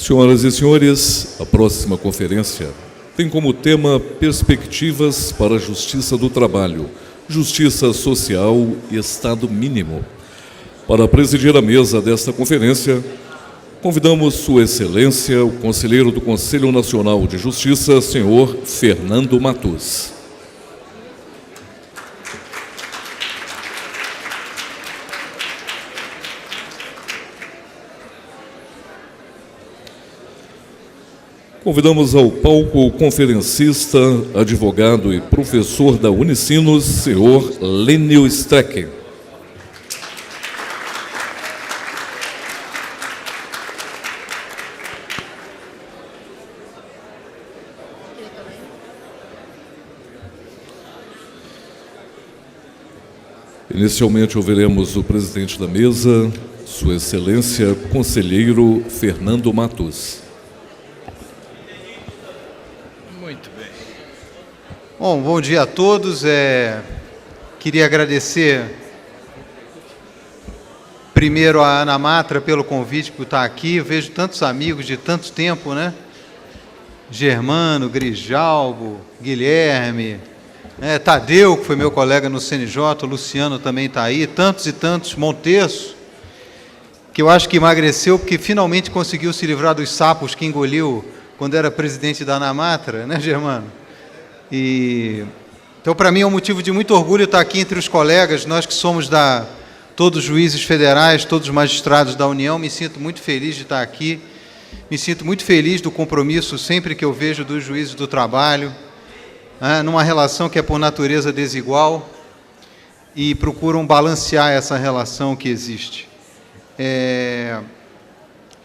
Senhoras e senhores, a próxima conferência tem como tema Perspectivas para a Justiça do Trabalho, Justiça Social e Estado Mínimo. Para presidir a mesa desta conferência, convidamos Sua Excelência, o Conselheiro do Conselho Nacional de Justiça, senhor Fernando Matus. Convidamos ao palco o conferencista, advogado e professor da Unicinos, senhor Lênio Streck. Inicialmente ouviremos o presidente da mesa, Sua Excelência, Conselheiro Fernando Matus. Muito bem. Bom dia a todos. Queria agradecer primeiro a Ana Matra pelo convite por estar aqui. Eu vejo tantos amigos de tanto tempo, né? Germano, Grijalbo, Guilherme, Tadeu, que foi meu colega no CNJ, o Luciano também está aí, tantos e tantos, Monteço, que eu acho que emagreceu porque finalmente conseguiu se livrar dos sapos que engoliu quando era presidente da Ana Matra, né, Germano? Então, para mim, é um motivo de muito orgulho estar aqui entre os colegas, nós que somos todos juízes federais, todos magistrados da União, me sinto muito feliz de estar aqui, me sinto muito feliz do compromisso sempre que eu vejo dos juízes do trabalho, numa relação que é por natureza desigual, e procuram balancear essa relação que existe.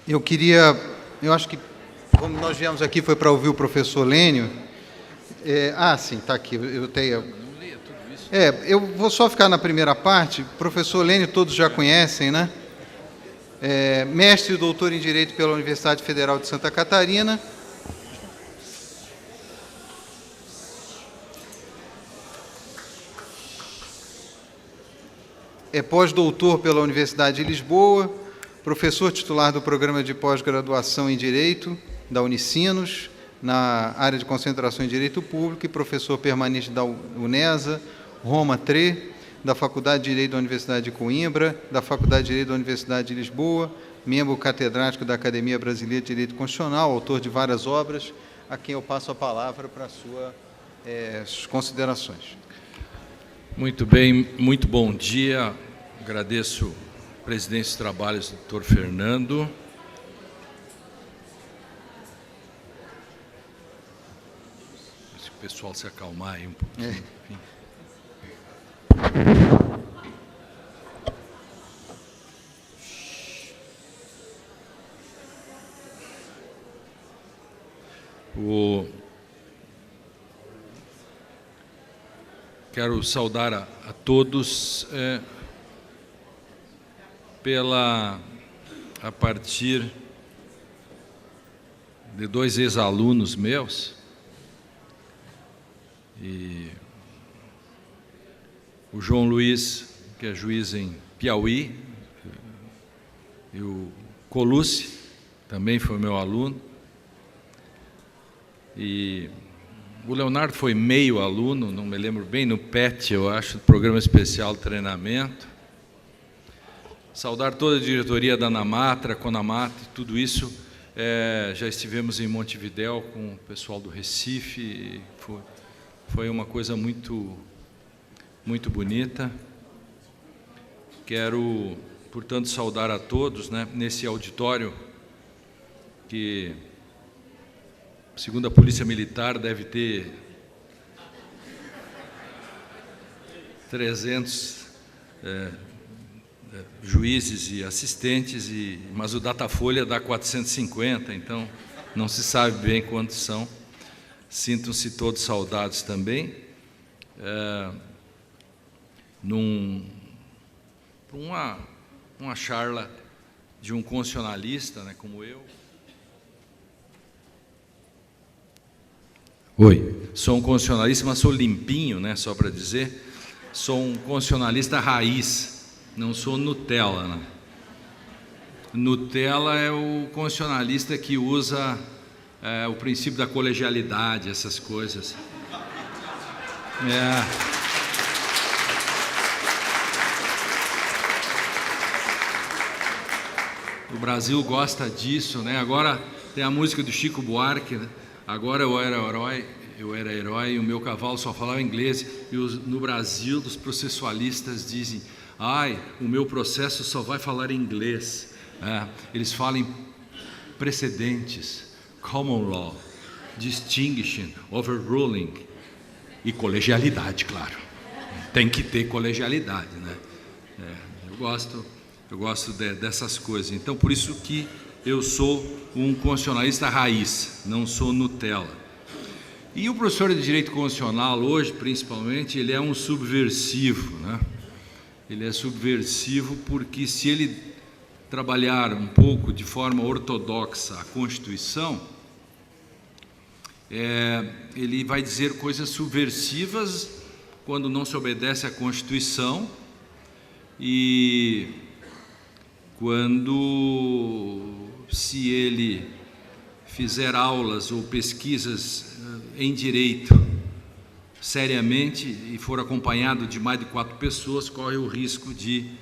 Eu acho que, como nós viemos aqui, foi para ouvir o professor Lênio. Sim, está aqui. Eu vou só ficar na primeira parte. Professor Lênio, todos já conhecem, né? Mestre e doutor em Direito pela Universidade Federal de Santa Catarina. Pós-doutor pela Universidade de Lisboa, professor titular do Programa de Pós-Graduação em Direito da Unicinos, na área de concentração em Direito Público, e professor permanente da UNESA, Roma III, da Faculdade de Direito da Universidade de Coimbra, da Faculdade de Direito da Universidade de Lisboa, membro catedrático da Academia Brasileira de Direito Constitucional, autor de várias obras, a quem eu passo a palavra para suas considerações. Muito bem, muito bom dia. Agradeço a presidência dos trabalhos do doutor Fernando. Se o pessoal se acalmar aí um pouquinho. Enfim. Quero saudar a todos a partir de dois ex-alunos meus, e o João Luiz, que é juiz em Piauí, e o Colucci, também foi meu aluno, e o Leonardo foi meio aluno, não me lembro bem, no PET, eu acho, Programa Especial de Treinamento. Saudar toda a diretoria da Ana Matra, Conamatra, tudo isso. Já estivemos em Montevidéu com o pessoal do Recife, foi uma coisa muito, muito bonita. Quero, portanto, saudar a todos, né, nesse auditório que, segundo a Polícia Militar, deve ter 300 juízes e assistentes, mas o Datafolha dá 450, então não se sabe bem quantos são. Sintam-se todos saudados também. Uma charla de um constitucionalista, né, como eu. Oi, sou um constitucionalista, mas sou limpinho, né, só para dizer. Sou um constitucionalista raiz, não sou Nutella, né? Nutella é o constitucionalista que usa o princípio da colegialidade, essas coisas. O Brasil gosta disso, né? Agora tem a música do Chico Buarque, né? Agora eu era herói e o meu cavalo só falava inglês. E no Brasil, os processualistas dizem: ai, o meu processo só vai falar inglês. Eles falam em precedentes, common law, distinguishing, overruling e colegialidade, claro. Tem que ter colegialidade, né? Eu gosto dessas coisas. Então, por isso que eu sou um constitucionalista raiz, não sou Nutella. E o professor de Direito Constitucional hoje, principalmente, ele é um subversivo, né? Ele é subversivo porque, se ele trabalhar um pouco de forma ortodoxa a Constituição, ele vai dizer coisas subversivas quando não se obedece à Constituição e quando, se ele fizer aulas ou pesquisas em direito seriamente e for acompanhado de mais de 4 pessoas, corre o risco de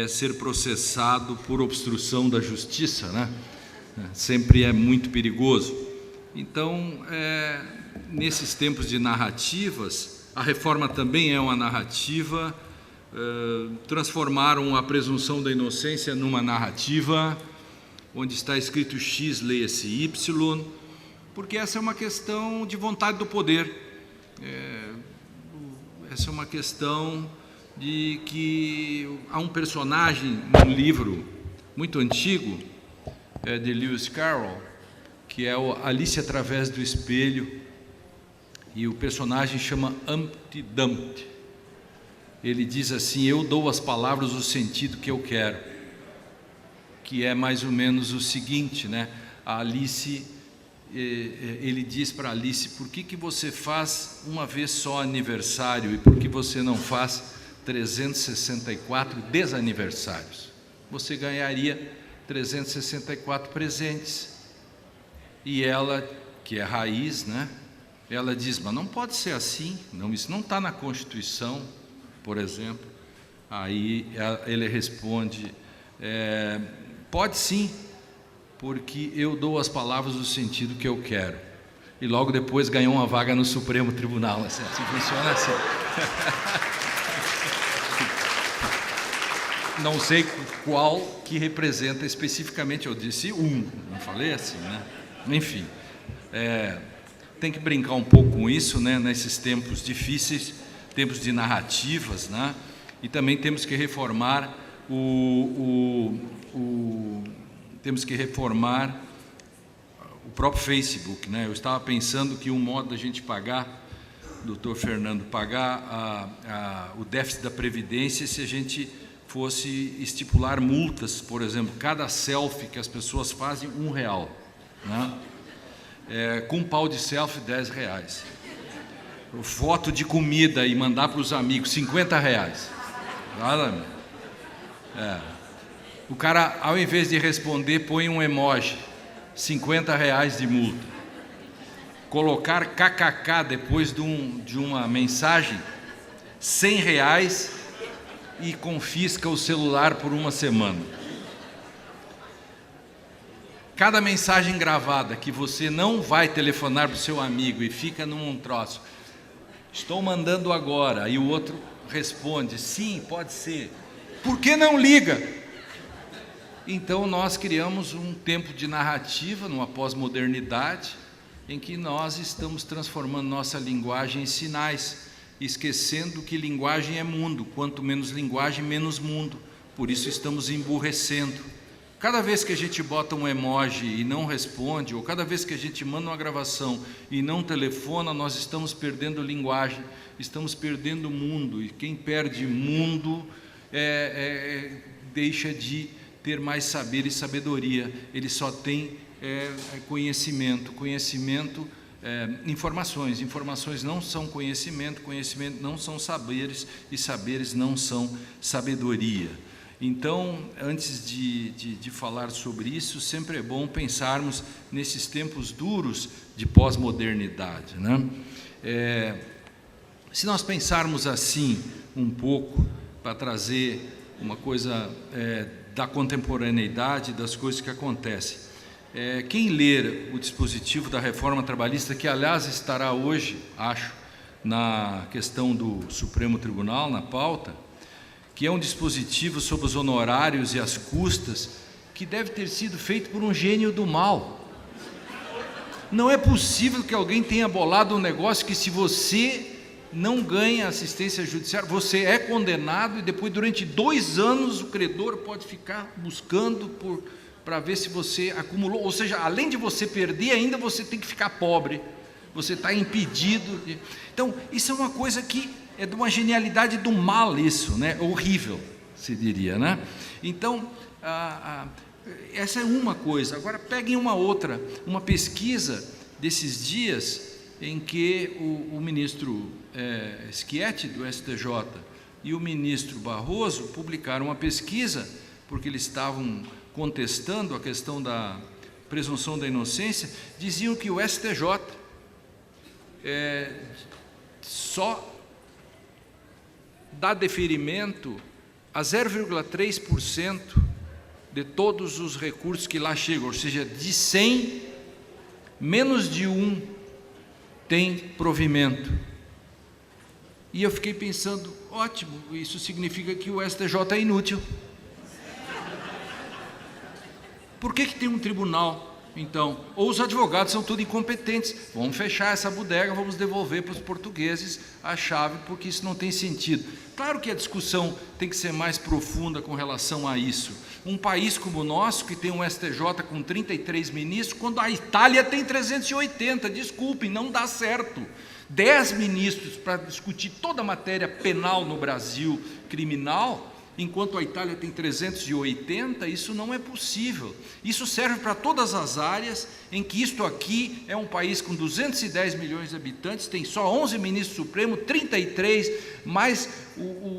ser processado por obstrução da justiça, né? Sempre é muito perigoso. Então, nesses tempos de narrativas, a reforma também é uma narrativa. Transformaram a presunção da inocência numa narrativa onde está escrito X, leia-se Y, porque essa é uma questão de vontade do poder. Essa é uma questão de que há um personagem num livro muito antigo, de Lewis Carroll, que é o Alice através do espelho, e o personagem chama Humpty Dumpty. Ele diz assim: eu dou às palavras o sentido que eu quero, que é mais ou menos o seguinte, né? A Alice, ele diz para Alice: por que você faz uma vez só aniversário e por que você não faz 364 desaniversários? Você ganharia 364 presentes. E ela, que é raiz, né? Ela diz: mas não pode ser assim, não, isso não está na Constituição, por exemplo. Aí ele responde: pode sim, porque eu dou às palavras o sentido que eu quero. E logo depois ganhou uma vaga no Supremo Tribunal. Assim funciona assim. Não sei qual que representa especificamente, eu disse não falei assim, né? Enfim, tem que brincar um pouco com isso, né? Nesses tempos difíceis, tempos de narrativas, né? E também temos que reformar temos que reformar o próprio Facebook, né? Eu estava pensando que um modo da gente pagar, doutor Fernando, pagar o déficit da Previdência, se a gente fosse estipular multas, por exemplo, cada selfie que as pessoas fazem, R$1, né? Com um pau de selfie, R$10. Foto de comida e mandar para os amigos, R$50. Nada. O cara, ao invés de responder, põe um emoji, R$50 de multa. Colocar kkk depois de uma mensagem, R$100, e confisca o celular por uma semana. Cada mensagem gravada que você não vai telefonar para o seu amigo e fica num troço: estou mandando agora, e o outro responde: sim, pode ser. Por que não liga? Então nós criamos um tempo de narrativa, numa pós-modernidade, em que nós estamos transformando nossa linguagem em sinais, esquecendo que linguagem é mundo, quanto menos linguagem, menos mundo. Por isso estamos emburrecendo. Cada vez que a gente bota um emoji e não responde, ou cada vez que a gente manda uma gravação e não telefona, nós estamos perdendo linguagem, estamos perdendo mundo. E quem perde mundo deixa de ter mais saber e sabedoria. Ele só tem conhecimento. Informações. Informações não são conhecimento, conhecimento não são saberes, e saberes não são sabedoria. Então, antes de falar sobre isso, sempre é bom pensarmos nesses tempos duros de pós-modernidade, né? Se nós pensarmos assim um pouco, para trazer uma coisa da contemporaneidade, das coisas que acontecem, quem ler o dispositivo da reforma trabalhista, que aliás estará hoje, acho, na questão do Supremo Tribunal, na pauta, que é um dispositivo sobre os honorários e as custas, que deve ter sido feito por um gênio do mal. Não é possível que alguém tenha bolado um negócio que, se você não ganha assistência judiciária, você é condenado, e depois, durante 2 anos, o credor pode ficar buscando para ver se você acumulou. Ou seja, além de você perder, ainda você tem que ficar pobre, você está impedido. Então, isso é uma coisa que é de uma genialidade do mal, isso, né? Horrível, se diria, né? Então, essa é uma coisa. Agora, peguem uma outra, uma pesquisa desses dias em que o ministro Schietti, do STJ, e o ministro Barroso publicaram uma pesquisa, porque eles estavam contestando a questão da presunção da inocência. Diziam que o STJ só dá deferimento a 0,3% de todos os recursos que lá chegam, ou seja, de 100, menos de 1 tem provimento. E eu fiquei pensando, ótimo, isso significa que o STJ é inútil. Por que tem um tribunal, então? Ou os advogados são tudo incompetentes? Vamos fechar essa bodega, vamos devolver para os portugueses a chave, porque isso não tem sentido. Claro que a discussão tem que ser mais profunda com relação a isso. Um país como o nosso, que tem um STJ com 33 ministros, quando a Itália tem 380, desculpem, não dá certo. 10 ministros para discutir toda a matéria penal no Brasil, criminal, enquanto a Itália tem 380, isso não é possível. Isso serve para todas as áreas em que isto aqui é um país com 210 milhões de habitantes, tem só 11 ministros supremos, 33, mais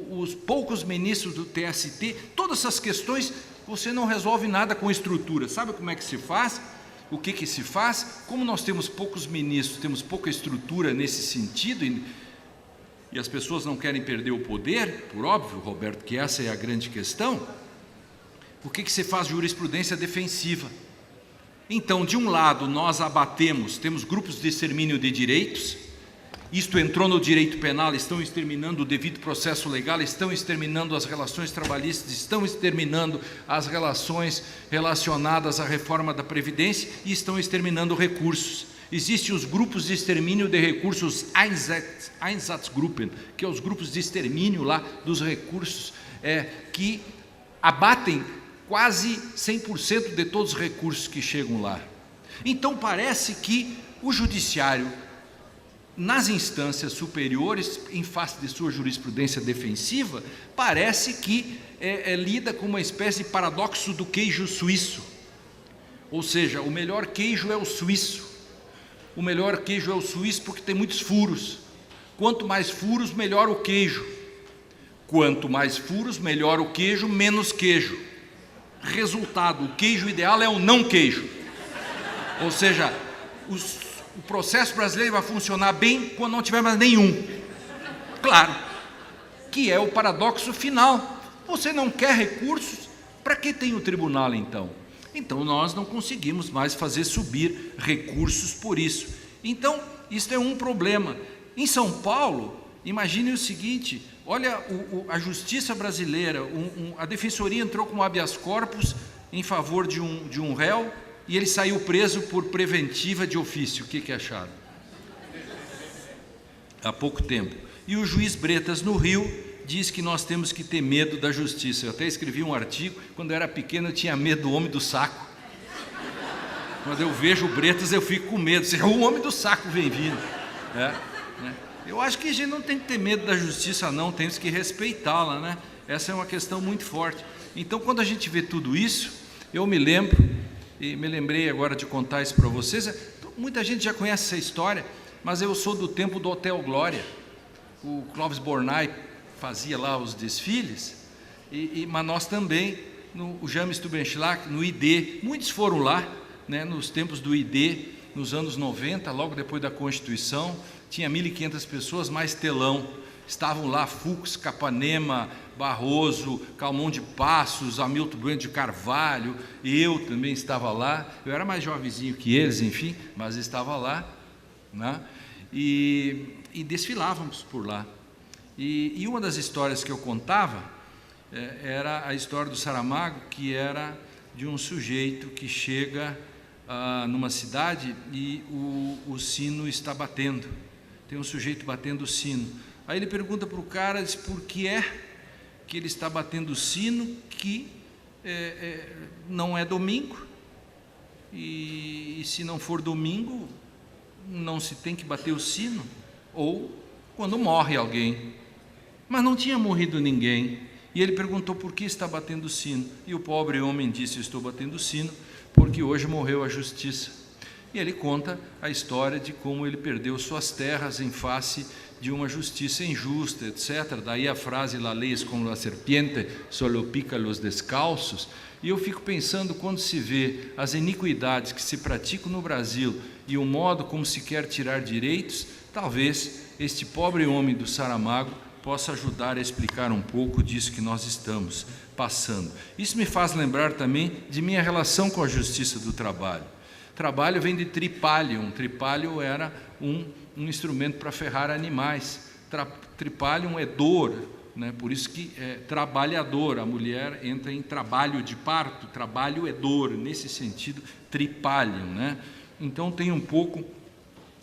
os poucos ministros do TST. Todas essas questões, você não resolve nada com estrutura. Sabe como é que se faz? O que se faz? Como nós temos poucos ministros, temos pouca estrutura nesse sentido, e as pessoas não querem perder o poder, por óbvio, Roberto, que essa é a grande questão. O que se faz? Jurisprudência defensiva. Então, de um lado, nós abatemos, temos grupos de extermínio de direitos, isto entrou no direito penal, estão exterminando o devido processo legal, estão exterminando as relações trabalhistas, estão exterminando as relações relacionadas à reforma da Previdência e estão exterminando recursos. Existem os grupos de extermínio de recursos Einsatzgruppen, que é os grupos de extermínio lá dos recursos, que abatem quase 100% de todos os recursos que chegam lá. Então parece que o judiciário, nas instâncias superiores, em face de sua jurisprudência defensiva, parece que lida com uma espécie de paradoxo do queijo suíço. Ou seja, o melhor queijo é o suíço. O melhor queijo é o suíço porque tem muitos furos. Quanto mais furos, melhor o queijo. Quanto mais furos, melhor o queijo, menos queijo. Resultado, o queijo ideal é o não queijo. Ou seja, o processo brasileiro vai funcionar bem quando não tiver mais nenhum. Claro, que é o paradoxo final. Você não quer recursos, para que tem o tribunal então? Então nós não conseguimos mais fazer subir recursos por isso. Então, isso é um problema. Em São Paulo, imagine o seguinte, olha a justiça brasileira, a defensoria entrou com habeas corpus em favor de um réu, e ele saiu preso por preventiva de ofício. O que acharam? Há pouco tempo. E o juiz Bretas, no Rio, diz que nós temos que ter medo da justiça. Eu até escrevi um artigo, quando eu era pequeno eu tinha medo do homem do saco. Quando eu vejo o Bretas eu fico com medo, o homem do saco vem vindo. Eu acho que a gente não tem que ter medo da justiça não, temos que respeitá-la, né? Essa é uma questão muito forte. Então, quando a gente vê tudo isso, eu me lembro, e me lembrei agora de contar isso para vocês, muita gente já conhece essa história, mas eu sou do tempo do Hotel Glória. O Clóvis Bornai fazia lá os desfiles, Mas nós também, no James Stubenschlag, no ID, muitos foram lá, né, nos tempos do ID, nos anos 90, logo depois da Constituição, tinha 1.500 pessoas, mais telão. Estavam lá Fux, Capanema, Barroso, Calmon de Passos, Hamilton Bueno de Carvalho, eu também estava lá. Eu era mais jovenzinho que eles, enfim, mas estava lá, né? E desfilávamos por lá. E uma das histórias que eu contava era a história do Saramago, que era de um sujeito que chega numa cidade e o sino está batendo. Tem um sujeito batendo o sino. Aí ele pergunta para o cara, diz, por que é que ele está batendo o sino, que não é domingo, e se não for domingo, não se tem que bater o sino, ou quando morre alguém. Mas não tinha morrido ninguém. E ele perguntou por que está batendo o sino. E o pobre homem disse, estou batendo o sino porque hoje morreu a justiça. E ele conta a história de como ele perdeu suas terras em face de uma justiça injusta, etc. Daí a frase, la ley es como la serpiente, solo pica los descalços. E eu fico pensando, quando se vê as iniquidades que se praticam no Brasil e o modo como se quer tirar direitos, talvez este pobre homem do Saramago possa ajudar a explicar um pouco disso que nós estamos passando. Isso me faz lembrar também de minha relação com a justiça do trabalho. Trabalho vem de tripalium. Tripalium era um instrumento para ferrar animais. Tripalium é dor, né? Por isso que é trabalhador. A mulher entra em trabalho de parto. Trabalho é dor, nesse sentido, tripalium, né? Então tem um pouco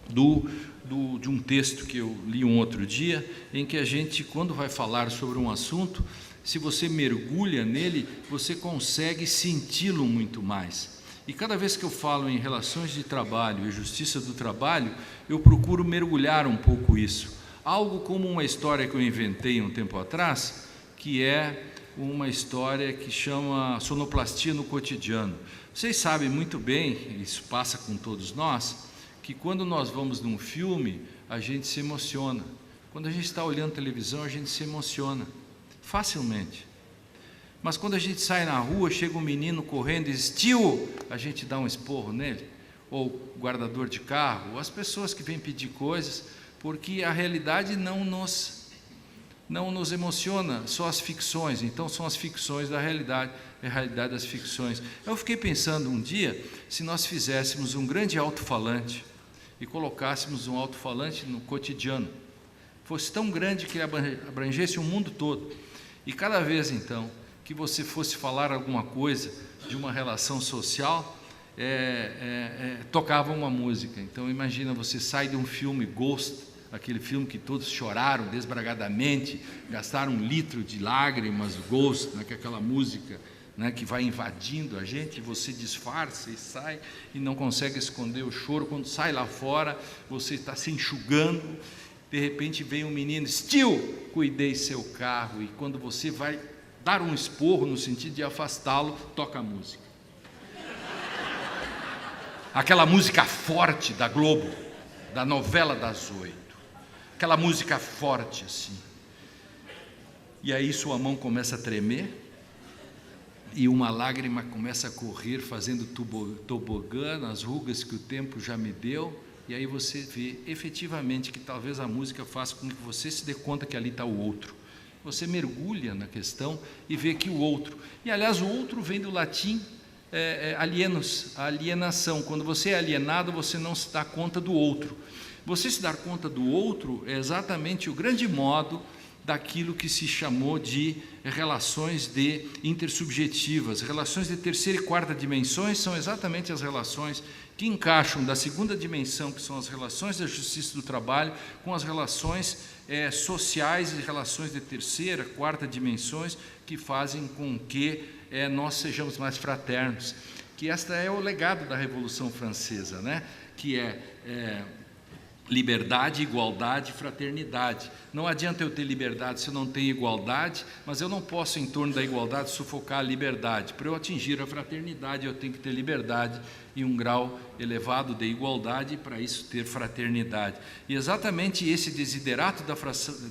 de um texto que eu li um outro dia, em que a gente, quando vai falar sobre um assunto, se você mergulha nele, você consegue senti-lo muito mais. E cada vez que eu falo em relações de trabalho e justiça do trabalho, eu procuro mergulhar um pouco isso. Algo como uma história que eu inventei um tempo atrás, que é uma história que chama Sonoplastia no Cotidiano. Vocês sabem muito bem, isso passa com todos nós, que quando nós vamos num filme, a gente se emociona. Quando a gente está olhando televisão, a gente se emociona facilmente. Mas quando a gente sai na rua, chega um menino correndo e diz, tio, a gente dá um esporro nele, ou guardador de carro, ou as pessoas que vêm pedir coisas, porque a realidade não nos emociona, só as ficções. Então são as ficções da realidade, a realidade das ficções. Eu fiquei pensando um dia, se nós fizéssemos um grande alto-falante e colocássemos um alto-falante no cotidiano, fosse tão grande que ele abrangesse o mundo todo, e cada vez então que você fosse falar alguma coisa de uma relação social, tocava uma música. Então imagina, você sai de um filme Ghost, aquele filme que todos choraram desbragadamente, gastaram 1 litro de lágrimas, Ghost, né, que é aquela música, né, que vai invadindo a gente, e você disfarça e sai e não consegue esconder o choro. Quando sai lá fora, você está se enxugando, de repente vem um menino, tio, cuidei seu carro, e quando você vai dar um esporro no sentido de afastá-lo, toca a música. Aquela música forte da Globo, da novela das 8. Aquela música forte assim. E aí sua mão começa a tremer, e uma lágrima começa a correr, fazendo tobogã nas rugas que o tempo já me deu, e aí você vê efetivamente que talvez a música faça com que você se dê conta que ali está o outro. Você mergulha na questão e vê que o outro, e aliás o outro vem do latim alienos, a alienação. Quando você é alienado, você não se dá conta do outro. Você se dar conta do outro é exatamente o grande modo daquilo que se chamou de relações intersubjetivas. Relações de terceira e quarta dimensões são exatamente as relações que encaixam da segunda dimensão, que são as relações da justiça do trabalho, com as relações sociais e relações de terceira, quarta dimensões, que fazem com que nós sejamos mais fraternos. Que esta é o legado da Revolução Francesa, né? Que liberdade, igualdade e fraternidade. Não adianta eu ter liberdade se eu não tenho igualdade, mas eu não posso, em torno da igualdade, sufocar a liberdade. Para eu atingir a fraternidade, eu tenho que ter liberdade e um grau elevado de igualdade, e para isso ter fraternidade. E exatamente esse desiderato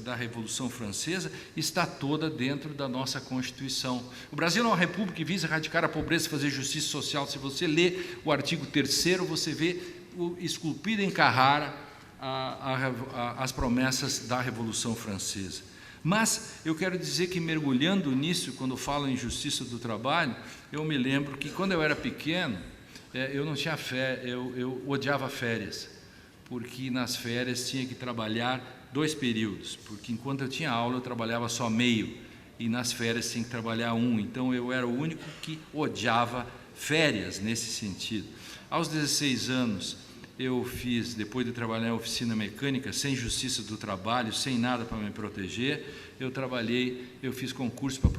da Revolução Francesa está toda dentro da nossa Constituição. O Brasil é uma república que visa erradicar a pobreza e fazer justiça social. Se você lê o artigo 3º, você vê esculpido em Carrara as promessas da Revolução Francesa. Mas eu quero dizer que, mergulhando nisso, quando eu falo em justiça do trabalho, eu me lembro que, quando eu era pequeno, eu não tinha fé, eu odiava férias, porque nas férias tinha que trabalhar 2 períodos, porque enquanto eu tinha aula eu trabalhava só meio, e nas férias tinha que trabalhar 1, então eu era o único que odiava férias nesse sentido. Aos 16 anos, eu fiz, depois de trabalhar em oficina mecânica, sem justiça do trabalho, sem nada para me proteger, eu fiz concurso para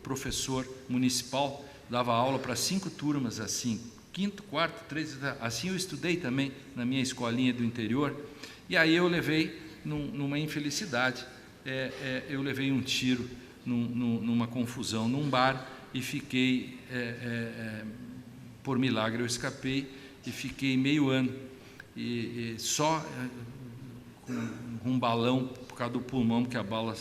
professor municipal, dava aula para 5 turmas assim, 5º, 4º, 3º, assim eu estudei também na minha escolinha do interior, e aí eu levei, numa infelicidade, eu levei um tiro numa confusão num bar, e fiquei, por milagre eu escapei, e fiquei meio ano, e só com um balão por causa do pulmão, porque a bala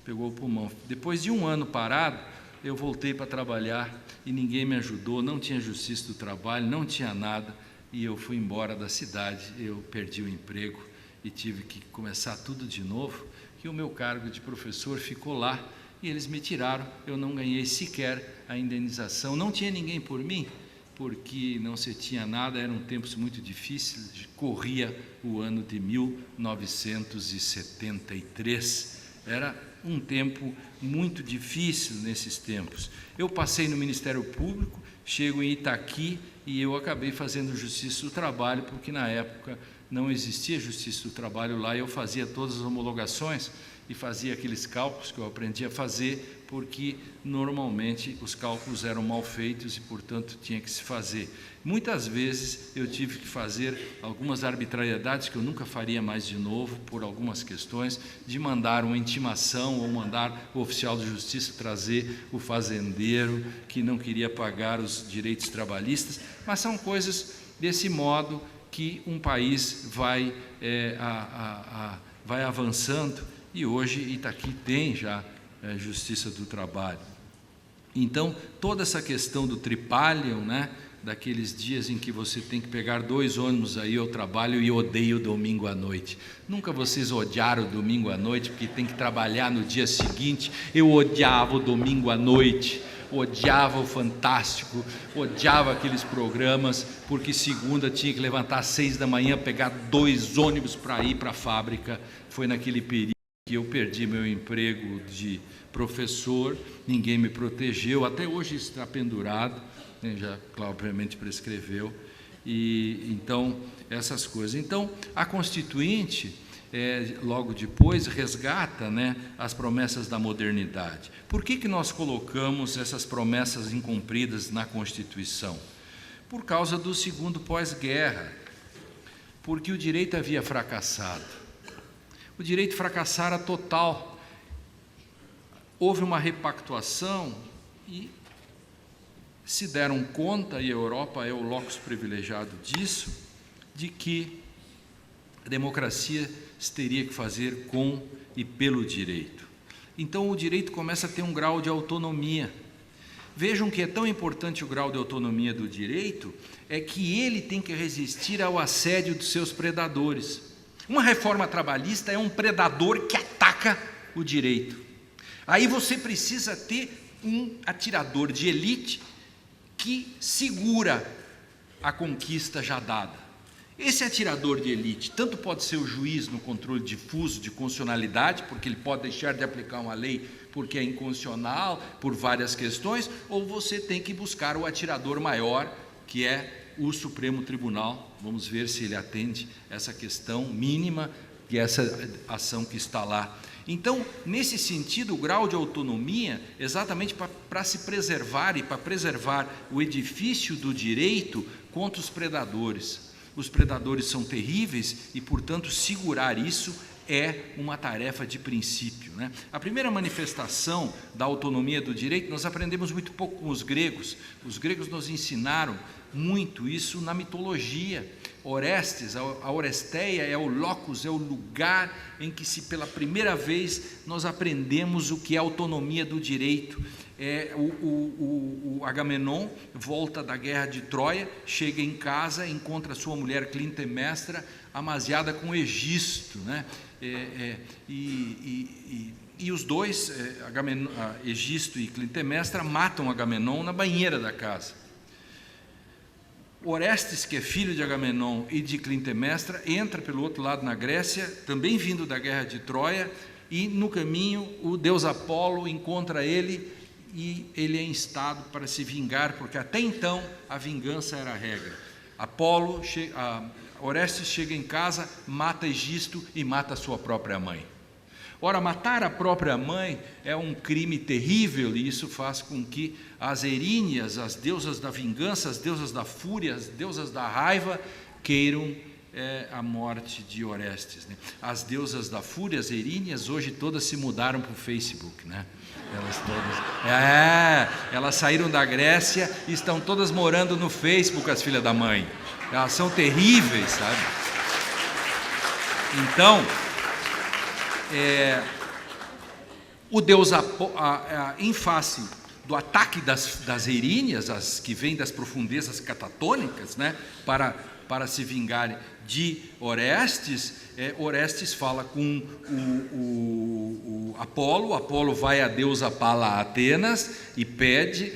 pegou o pulmão. Depois de um ano parado, eu voltei para trabalhar e ninguém me ajudou, não tinha justiça do trabalho, não tinha nada, e eu fui embora da cidade, eu perdi o emprego e tive que começar tudo de novo, e o meu cargo de professor ficou lá, e eles me tiraram, eu não ganhei sequer a indenização, não tinha ninguém por mim, porque não se tinha nada, eram tempos muito difíceis, corria o ano de 1973, era um tempo muito difícil nesses tempos. Eu passei no Ministério Público, chego em Itaqui e eu acabei fazendo Justiça do Trabalho, porque na época não existia Justiça do Trabalho lá, eu fazia todas as homologações e fazia aqueles cálculos que eu aprendi a fazer, porque normalmente os cálculos eram mal feitos e, portanto, tinha que se fazer. Muitas vezes eu tive que fazer algumas arbitrariedades que eu nunca faria mais de novo, por algumas questões, de mandar uma intimação ou mandar o oficial de justiça trazer o fazendeiro que não queria pagar os direitos trabalhistas, mas são coisas desse modo que um país vai avançando, e hoje Itaqui tem já Justiça do Trabalho. Então, toda essa questão do tripalium, né, daqueles dias em que você tem que pegar 2 ônibus aí ao trabalho, e odeio o domingo à noite. Nunca vocês odiaram o domingo à noite, porque tem que trabalhar no dia seguinte? Eu odiava o domingo à noite, odiava o Fantástico, odiava aqueles programas, porque segunda tinha que levantar às 6 da manhã, pegar 2 ônibus para ir para a fábrica. Foi naquele período que eu perdi meu emprego de professor, ninguém me protegeu, até hoje está pendurado, né, já obviamente prescreveu, e então essas coisas. Então a Constituinte, logo depois, resgata, né, as promessas da modernidade. Por que nós colocamos essas promessas incumpridas na Constituição? Por causa do segundo pós-guerra, porque o direito havia fracassado. O direito fracassara total. Houve uma repactuação e se deram conta, e a Europa é o locus privilegiado disso, de que a democracia se teria que fazer com e pelo direito. Então o direito começa a ter um grau de autonomia. Vejam que é tão importante o grau de autonomia do direito, é que ele tem que resistir ao assédio dos seus predadores. Uma reforma trabalhista é um predador que ataca o direito. Aí você precisa ter um atirador de elite que segura a conquista já dada. Esse atirador de elite tanto pode ser o juiz no controle difuso de constitucionalidade, porque ele pode deixar de aplicar uma lei porque é inconstitucional, por várias questões, ou você tem que buscar o atirador maior, que é o Supremo Tribunal. Vamos ver se ele atende essa questão mínima, que é essa ação que está lá. Então, nesse sentido, o grau de autonomia, exatamente para se preservar e para preservar o edifício do direito contra os predadores. os predadores são terríveis e, portanto, segurar isso é uma tarefa de princípio, né? A primeira manifestação da autonomia do direito, nós aprendemos muito pouco com os gregos. Os gregos nos ensinaram muito isso na mitologia. Orestes, a Oresteia é o locus, é o lugar em que pela primeira vez nós aprendemos o que é autonomia do direito. O Agamenon volta da guerra de Troia, chega em casa, encontra sua mulher Clitemnestra amaziada com Egisto, né? E os dois, Egisto e Clitemnestra, matam Agamenon na banheira da casa. Orestes, que é filho de Agamenon e de Clitemnestra, entra pelo outro lado na Grécia, também vindo da guerra de Troia, e no caminho o deus Apolo encontra ele e ele é instado para se vingar, porque até então a vingança era a regra. Orestes chega em casa, mata Egisto e mata sua própria mãe. Ora, matar a própria mãe é um crime terrível, e isso faz com que as Eríneas, as deusas da vingança, as deusas da fúria, as deusas da raiva, queiram a morte de Orestes, né? As deusas da fúria, as Eríneas, hoje todas se mudaram para o Facebook, né? Elas saíram da Grécia e estão todas morando no Facebook, as filhas da mãe. Elas são terríveis, sabe? Então, o deus, em face do ataque das Eríneas, as que vêm das profundezas catatônicas, né, para se vingarem de Orestes, Orestes fala com o Apolo. Apolo vai a deusa Pala Atenas e pede,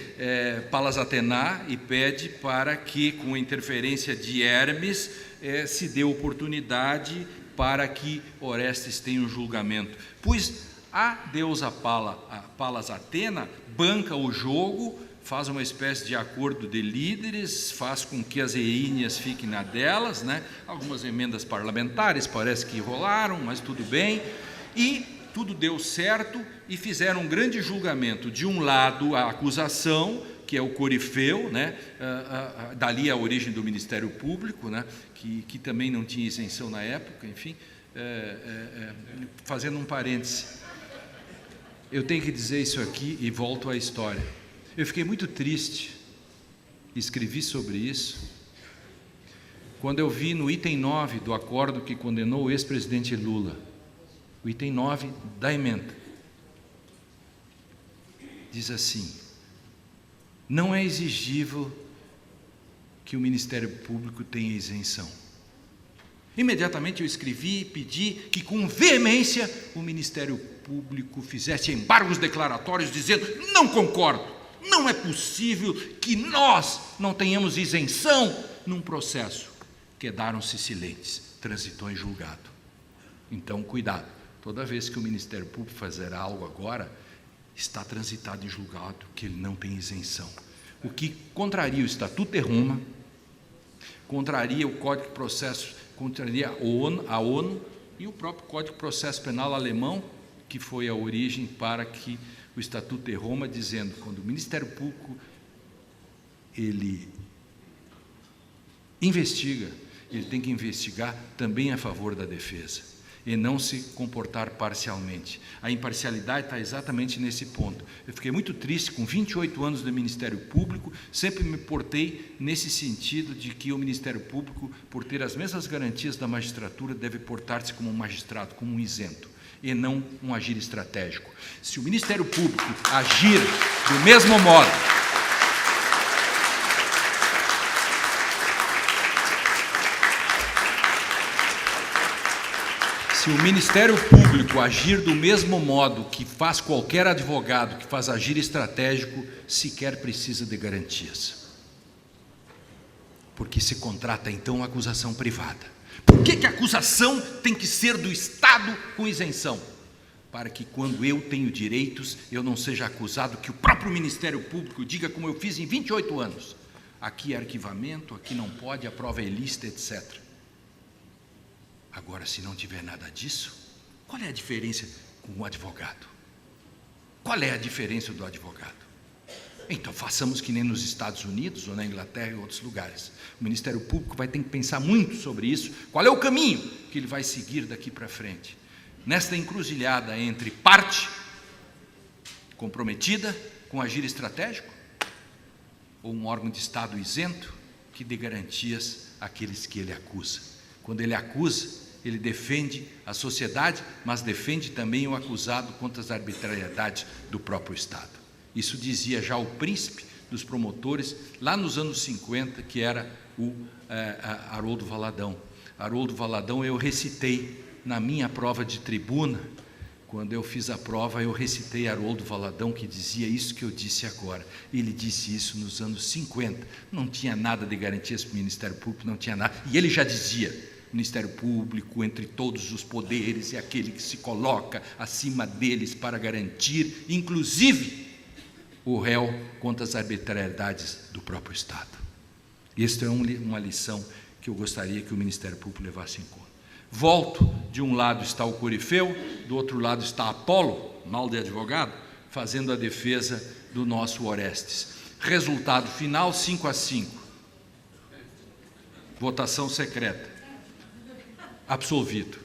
Palas Atena, e pede para que, com a interferência de Hermes, se dê oportunidade para que Orestes tenha um julgamento. Pois a deusa Palas Atena banca o jogo, faz uma espécie de acordo de líderes, faz com que as Eríneas fiquem na delas, né? Algumas emendas parlamentares parece que rolaram, mas tudo bem, e tudo deu certo, e fizeram um grande julgamento. De um lado, a acusação, que é o corifeu, né? Dali a origem do Ministério Público, né? Que também não tinha isenção na época, enfim. Fazendo um parêntese, eu tenho que dizer isso aqui e volto à história. Eu fiquei muito triste, escrevi sobre isso, quando eu vi no item 9 do acordo que condenou o ex-presidente Lula, o item 9 da emenda, diz assim: não é exigível que o Ministério Público tenha isenção. Imediatamente eu escrevi e pedi que, com veemência, o Ministério Público fizesse embargos declaratórios dizendo: não concordo, não é possível que nós não tenhamos isenção num processo. Quedaram-se silentes, transitou em julgado. Então, cuidado, toda vez que o Ministério Público fizer algo agora, está transitado em julgado, que ele não tem isenção. O que contraria o Estatuto de Roma, contraria o Código de Processo, contraria a ONU e o próprio Código de Processo Penal alemão, que foi a origem para que o Estatuto de Roma, dizendo: quando o Ministério Público ele investiga, ele tem que investigar também a favor da defesa e não se comportar parcialmente. A imparcialidade está exatamente nesse ponto. Eu fiquei muito triste, com 28 anos do Ministério Público, sempre me portei nesse sentido de que o Ministério Público, por ter as mesmas garantias da magistratura, deve portar-se como um magistrado, como um isento, e não um agir estratégico. Se o Ministério Público agir do mesmo modo, se o Ministério Público agir do mesmo modo que faz qualquer advogado que faz agir estratégico, sequer precisa de garantias, porque se contrata então a acusação privada. Por que a acusação tem que ser do Estado com isenção? Para que, quando eu tenho direitos, eu não seja acusado, que o próprio Ministério Público diga, como eu fiz em 28 anos: aqui é arquivamento, aqui não pode, a prova é ilícita, etc. Agora, se não tiver nada disso, qual é a diferença com o advogado? Qual é a diferença do advogado? Então façamos que nem nos Estados Unidos ou na Inglaterra e outros lugares. O Ministério Público vai ter que pensar muito sobre isso, qual é o caminho que ele vai seguir daqui para frente. Nesta encruzilhada entre parte comprometida com agir estratégico ou um órgão de Estado isento que dê garantias àqueles que ele acusa. Quando ele acusa, ele defende a sociedade, mas defende também o acusado contra as arbitrariedades do próprio Estado. Isso dizia já o príncipe dos promotores, lá nos anos 50, que era o Haroldo Valadão. Haroldo Valadão eu recitei na minha prova de tribuna. Quando eu fiz a prova, eu recitei Haroldo Valadão, que dizia isso que eu disse agora. Ele disse isso nos anos 50. Não tinha nada de garantias para o Ministério Público, não tinha nada. E ele já dizia: Ministério Público, entre todos os poderes, é aquele que se coloca acima deles para garantir, inclusive, o réu contra as arbitrariedades do próprio Estado. Esta é uma lição que eu gostaria que o Ministério Público levasse em conta. Volto, de um lado está o Corifeu, do outro lado está Apolo, mal de advogado, fazendo a defesa do nosso Orestes. Resultado final, 5-5. Votação secreta. Absolvido.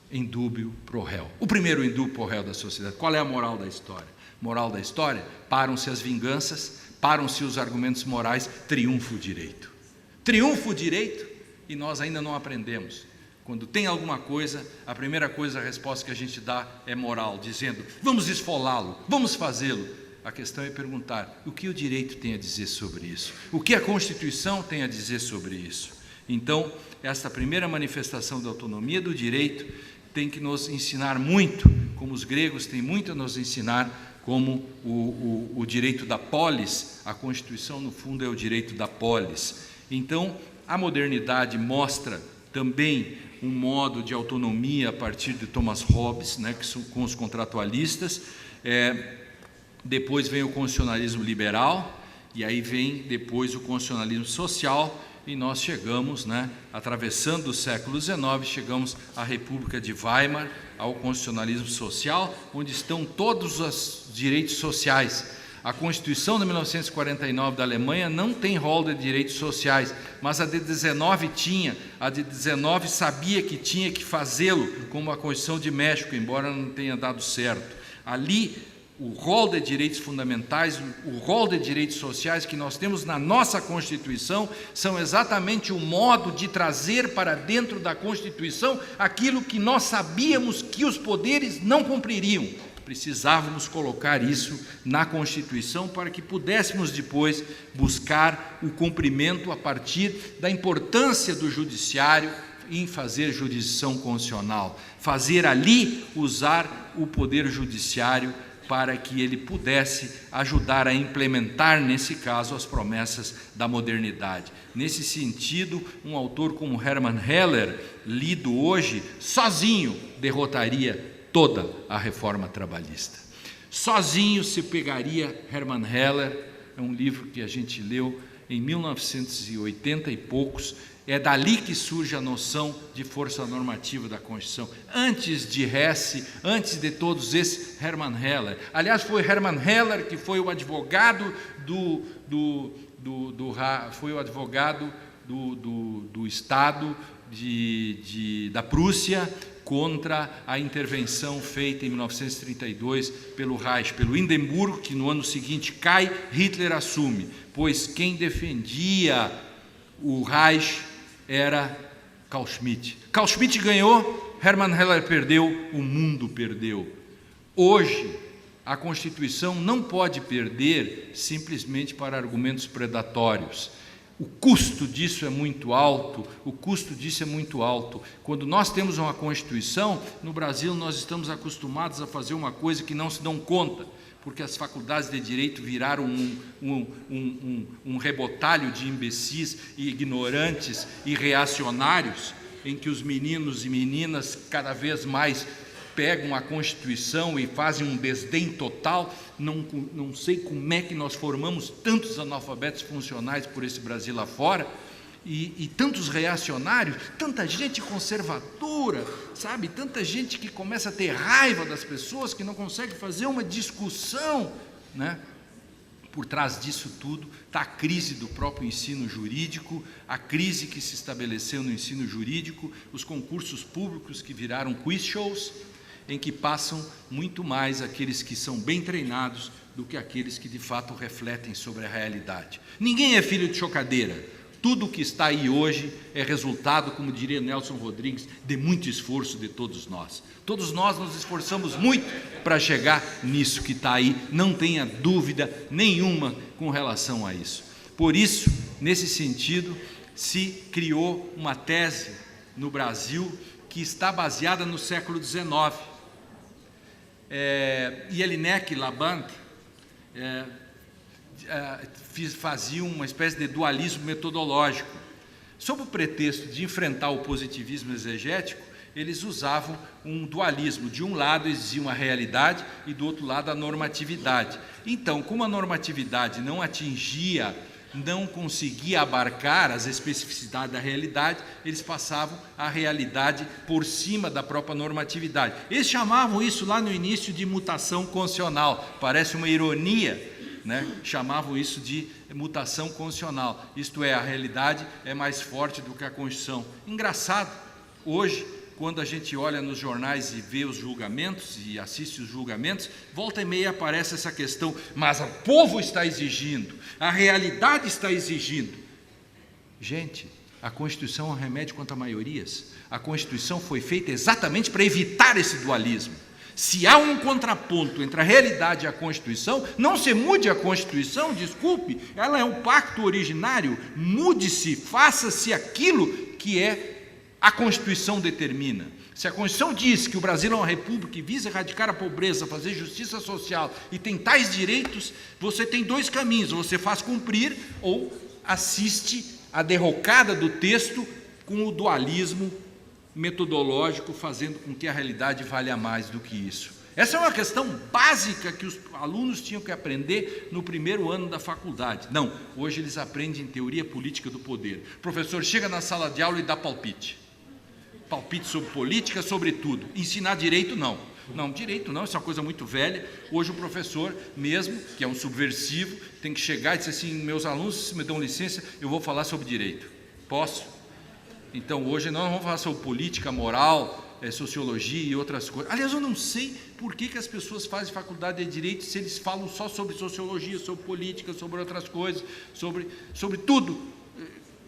Indúbio pro réu. O primeiro indúbio pro réu da sociedade. Qual é a moral da história? Moral da história: param-se as vinganças, param-se os argumentos morais, triunfa o direito. Triunfa o direito, e nós ainda não aprendemos. Quando tem alguma coisa, a primeira coisa, a resposta que a gente dá é moral, dizendo: vamos esfolá-lo, vamos fazê-lo. A questão é perguntar: o que o direito tem a dizer sobre isso? O que a Constituição tem a dizer sobre isso? Então, esta primeira manifestação da autonomia do direito tem que nos ensinar muito, como os gregos têm muito a nos ensinar, como o direito da polis. A Constituição, no fundo, é o direito da polis. Então, a modernidade mostra também um modo de autonomia a partir de Thomas Hobbes, né, com os contratualistas. Depois vem o constitucionalismo liberal, e aí vem depois o constitucionalismo social, e nós chegamos, né, atravessando o século XIX, chegamos à República de Weimar, ao constitucionalismo social, onde estão todos os direitos sociais. A Constituição de 1949 da Alemanha não tem rol de direitos sociais, mas a de 19 tinha. A de 19 sabia que tinha que fazê-lo, como a Constituição de México, embora não tenha dado certo. Ali, o rol de direitos fundamentais, o rol de direitos sociais que nós temos na nossa Constituição, são exatamente o modo de trazer para dentro da Constituição aquilo que nós sabíamos que os poderes não cumpririam. Precisávamos colocar isso na Constituição para que pudéssemos depois buscar o cumprimento a partir da importância do judiciário em fazer jurisdição constitucional, fazer ali usar o poder judiciário para que ele pudesse ajudar a implementar, nesse caso, as promessas da modernidade. Nesse sentido, um autor como Hermann Heller, lido hoje, sozinho derrotaria toda a reforma trabalhista. Sozinho se pegaria Hermann Heller, é um livro que a gente leu em 1980 e poucos, é dali que surge a noção de força normativa da Constituição. Antes de Hesse, antes de todos esses, Hermann Heller. Aliás, foi Hermann Heller que foi o advogado do Estado da Prússia contra a intervenção feita em 1932 pelo Reich, pelo Hindenburgo, que no ano seguinte cai, Hitler assume, pois quem defendia o Reich era Carl Schmitt. Carl Schmitt ganhou, Hermann Heller perdeu, o mundo perdeu. Hoje, a Constituição não pode perder simplesmente para argumentos predatórios. O custo disso é muito alto, Quando nós temos uma Constituição, no Brasil nós estamos acostumados a fazer uma coisa que não se dão conta, porque as faculdades de direito viraram um rebotalho de imbecis e ignorantes e reacionários, em que os meninos e meninas cada vez mais pegam a Constituição e fazem um desdém total. Não sei como é que nós formamos tantos analfabetos funcionais por esse Brasil lá fora, e tantos reacionários, tanta gente conservadora, sabe? Tanta gente que começa a ter raiva das pessoas, que não consegue fazer uma discussão, né? por trás disso tudo está a crise do próprio ensino jurídico, a crise que se estabeleceu no ensino jurídico, os concursos públicos que viraram quiz shows, em que passam muito mais aqueles que são bem treinados do que aqueles que de fato refletem sobre a realidade. Ninguém é filho de chocadeira. Tudo o que está aí hoje é resultado, como diria Nelson Rodrigues, de muito esforço de todos nós. Todos nós nos esforçamos muito para chegar nisso que está aí, não tenha dúvida nenhuma com relação a isso. Por isso, nesse sentido, se criou uma tese no Brasil que está baseada no século XIX. Jelinek e Laband faziam uma espécie de dualismo metodológico. Sob o pretexto de enfrentar o positivismo exegético, eles usavam um dualismo. De um lado existia uma realidade e do outro lado a normatividade. Então, como a normatividade não atingia, não conseguia abarcar as especificidades da realidade, eles passavam a realidade por cima da própria normatividade. Eles chamavam isso lá no início de mutação constitucional, parece uma ironia, né? Chamavam isso de mutação constitucional, isto é, a realidade é mais forte do que a Constituição. Engraçado, hoje, quando a gente olha nos jornais e vê os julgamentos e assiste os julgamentos, volta e meia aparece essa questão, mas o povo está exigindo, a realidade está exigindo. Gente, a Constituição é um remédio contra maiorias. A Constituição foi feita exatamente para evitar esse dualismo. Se há um contraponto entre a realidade e a Constituição, não se mude a Constituição, desculpe, ela é um pacto originário, mude-se, faça-se aquilo que a Constituição determina. Se a Constituição diz que o Brasil é uma república que visa erradicar a pobreza, fazer justiça social e tem tais direitos, você tem dois caminhos, você faz cumprir ou assiste a derrocada do texto com o dualismo metodológico, fazendo com que a realidade valha mais do que isso. Essa é uma questão básica que os alunos tinham que aprender no primeiro ano da faculdade. Não, hoje eles aprendem teoria política do poder. O professor chega na sala de aula e dá palpite. Palpite sobre política, sobre tudo. Ensinar direito, não. Não, direito não, isso é uma coisa muito velha. Hoje o professor mesmo, que é um subversivo, tem que chegar e dizer assim, meus alunos, se me dão licença, eu vou falar sobre direito. Posso? Então, hoje nós vamos falar sobre política, moral, sociologia e outras coisas. Aliás, eu não sei por que as pessoas fazem faculdade de Direito se eles falam só sobre sociologia, sobre política, sobre outras coisas, sobre tudo.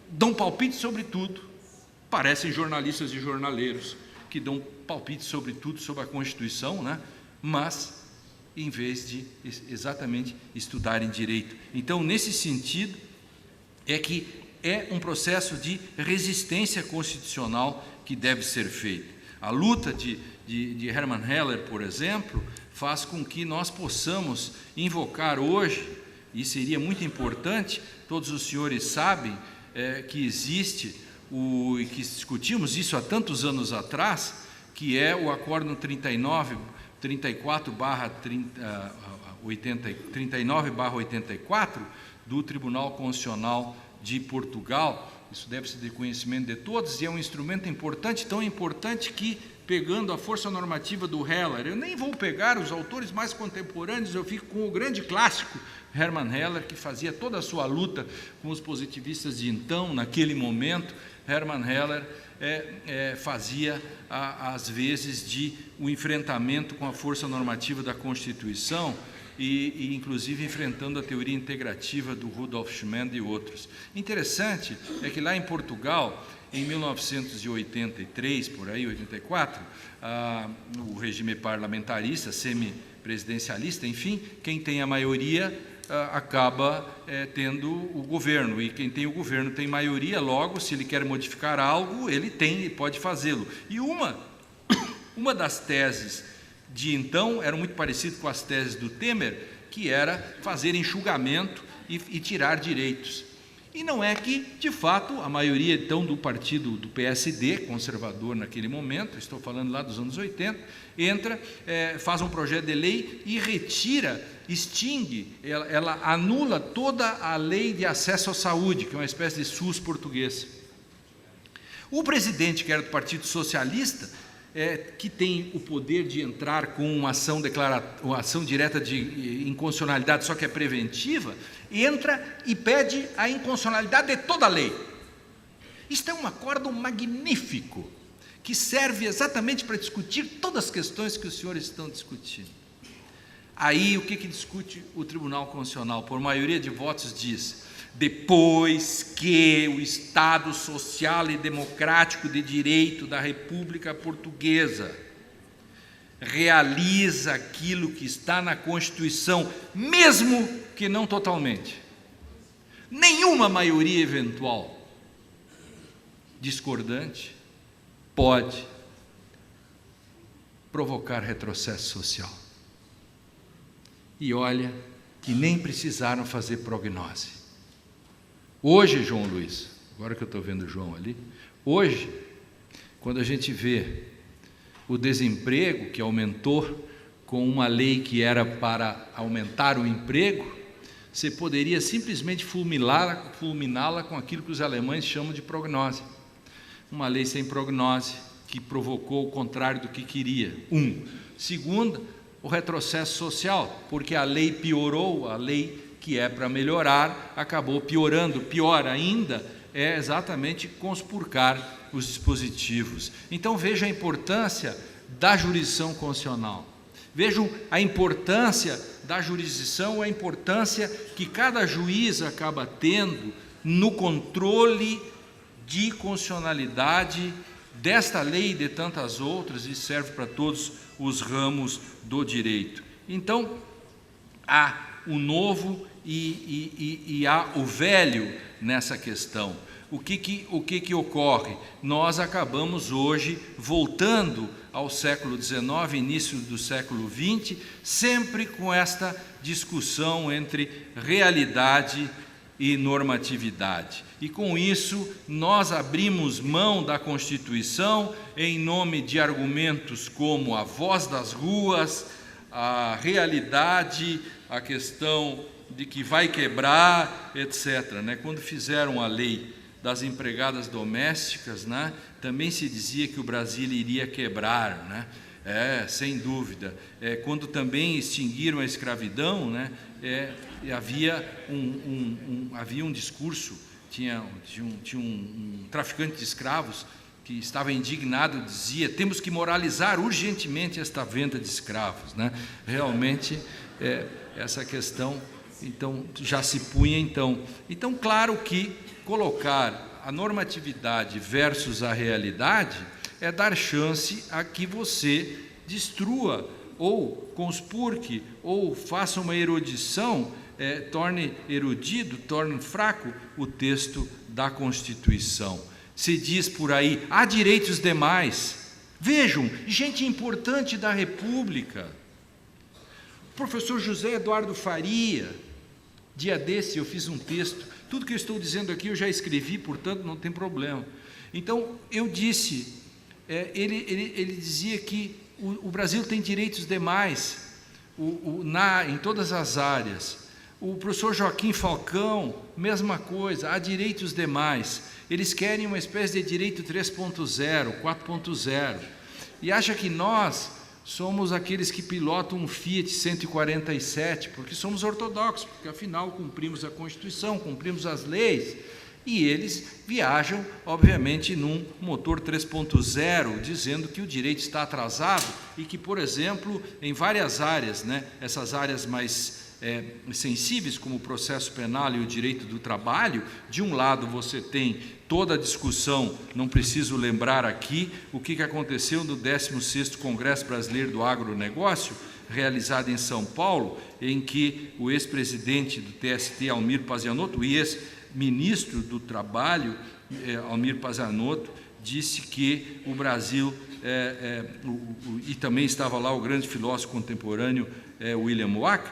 Dão palpite sobre tudo. Parecem jornalistas e jornaleiros que dão palpite sobre tudo, sobre a Constituição, né? Mas em vez de exatamente estudarem Direito. Então, nesse sentido, é um processo de resistência constitucional que deve ser feito. A luta de Hermann Heller, por exemplo, faz com que nós possamos invocar hoje, e seria muito importante, todos os senhores sabem que existe, e que discutimos isso há tantos anos atrás, que é o Acórdão 39/84 do Tribunal Constitucional de Portugal. Isso deve ser de conhecimento de todos e é um instrumento importante, tão importante que, pegando a força normativa do Heller, eu nem vou pegar os autores mais contemporâneos, eu fico com o grande clássico Hermann Heller, que fazia toda a sua luta com os positivistas de então, naquele momento. Hermann Heller fazia, às vezes, o enfrentamento com a força normativa da Constituição, e inclusive enfrentando a teoria integrativa do Rudolf Schmendt e outros. Interessante é que lá em Portugal, em 1983, por aí, 84, o regime parlamentarista, semipresidencialista, enfim, quem tem a maioria acaba tendo o governo, e quem tem o governo tem maioria, logo, se ele quer modificar algo, ele pode fazê-lo. E uma das teses de então era muito parecido com as teses do Temer, que era fazer enxugamento e tirar direitos. E não é que, de fato, a maioria então do partido do PSD, conservador naquele momento, estou falando lá dos anos 80, entra, faz um projeto de lei e retira, extingue, ela anula toda a lei de acesso à saúde, que é uma espécie de SUS português. O presidente, que era do Partido Socialista, que tem o poder de entrar com uma ação direta de inconstitucionalidade, só que é preventiva, entra e pede a inconstitucionalidade de toda a lei. Isto é um acórdão magnífico, que serve exatamente para discutir todas as questões que os senhores estão discutindo. Aí, o que discute o Tribunal Constitucional? Por maioria de votos diz: depois que o Estado Social e Democrático de Direito da República Portuguesa realiza aquilo que está na Constituição, mesmo que não totalmente, nenhuma maioria eventual discordante pode provocar retrocesso social. E olha que nem precisaram fazer prognose. Hoje, João Luiz, agora que eu estou vendo o João ali, hoje, quando a gente vê o desemprego que aumentou com uma lei que era para aumentar o emprego, você poderia simplesmente fulminá-la com aquilo que os alemães chamam de prognose. Uma lei sem prognose, que provocou o contrário do que queria. Segundo, o retrocesso social, porque a lei piorou, a lei que é para melhorar, acabou piorando. Pior ainda é exatamente conspurcar os dispositivos. Então veja a importância da jurisdição constitucional. Vejam a importância da jurisdição, a importância que cada juiz acaba tendo no controle de constitucionalidade desta lei e de tantas outras, e serve para todos os ramos do direito. Então, há o novo e há o velho nessa questão. O que ocorre? Nós acabamos hoje voltando ao século XIX, início do século XX, sempre com esta discussão entre realidade e normatividade. E com isso, nós abrimos mão da Constituição em nome de argumentos como a voz das ruas, a realidade, a questão de que vai quebrar, etc. Quando fizeram a lei das empregadas domésticas, também se dizia que o Brasil iria quebrar, sem dúvida. Quando também extinguiram a escravidão, havia um discurso, tinha um traficante de escravos que estava indignado, dizia: temos que moralizar urgentemente esta venda de escravos. Realmente, essa questão então já se punha. Então, claro que colocar a normatividade versus a realidade é dar chance a que você destrua, ou conspurque, ou faça uma erudição, torne erudido, torne fraco o texto da Constituição. Se diz por aí: há direitos demais. Vejam, gente importante da República, o professor José Eduardo Faria, dia desse eu fiz um texto, tudo que eu estou dizendo aqui eu já escrevi, portanto não tem problema. Então, eu disse, ele dizia que o Brasil tem direitos demais, em todas as áreas. O professor Joaquim Falcão, mesma coisa, há direitos demais. Eles querem uma espécie de direito 3.0, 4.0, e acha que nós somos aqueles que pilotam um Fiat 147, porque somos ortodoxos, porque afinal cumprimos a Constituição, cumprimos as leis, e eles viajam, obviamente, num motor 3.0, dizendo que o direito está atrasado e que, por exemplo, em várias áreas, essas áreas mais sensíveis, como o processo penal e o direito do trabalho, de um lado você tem toda a discussão, não preciso lembrar aqui, o que aconteceu no 16º Congresso Brasileiro do Agronegócio, realizado em São Paulo, em que o ex-presidente do TST, Almir Pazianotto, e ex-ministro do Trabalho, Almir Pazianotto, disse que o Brasil, e também estava lá o grande filósofo contemporâneo, William Wack,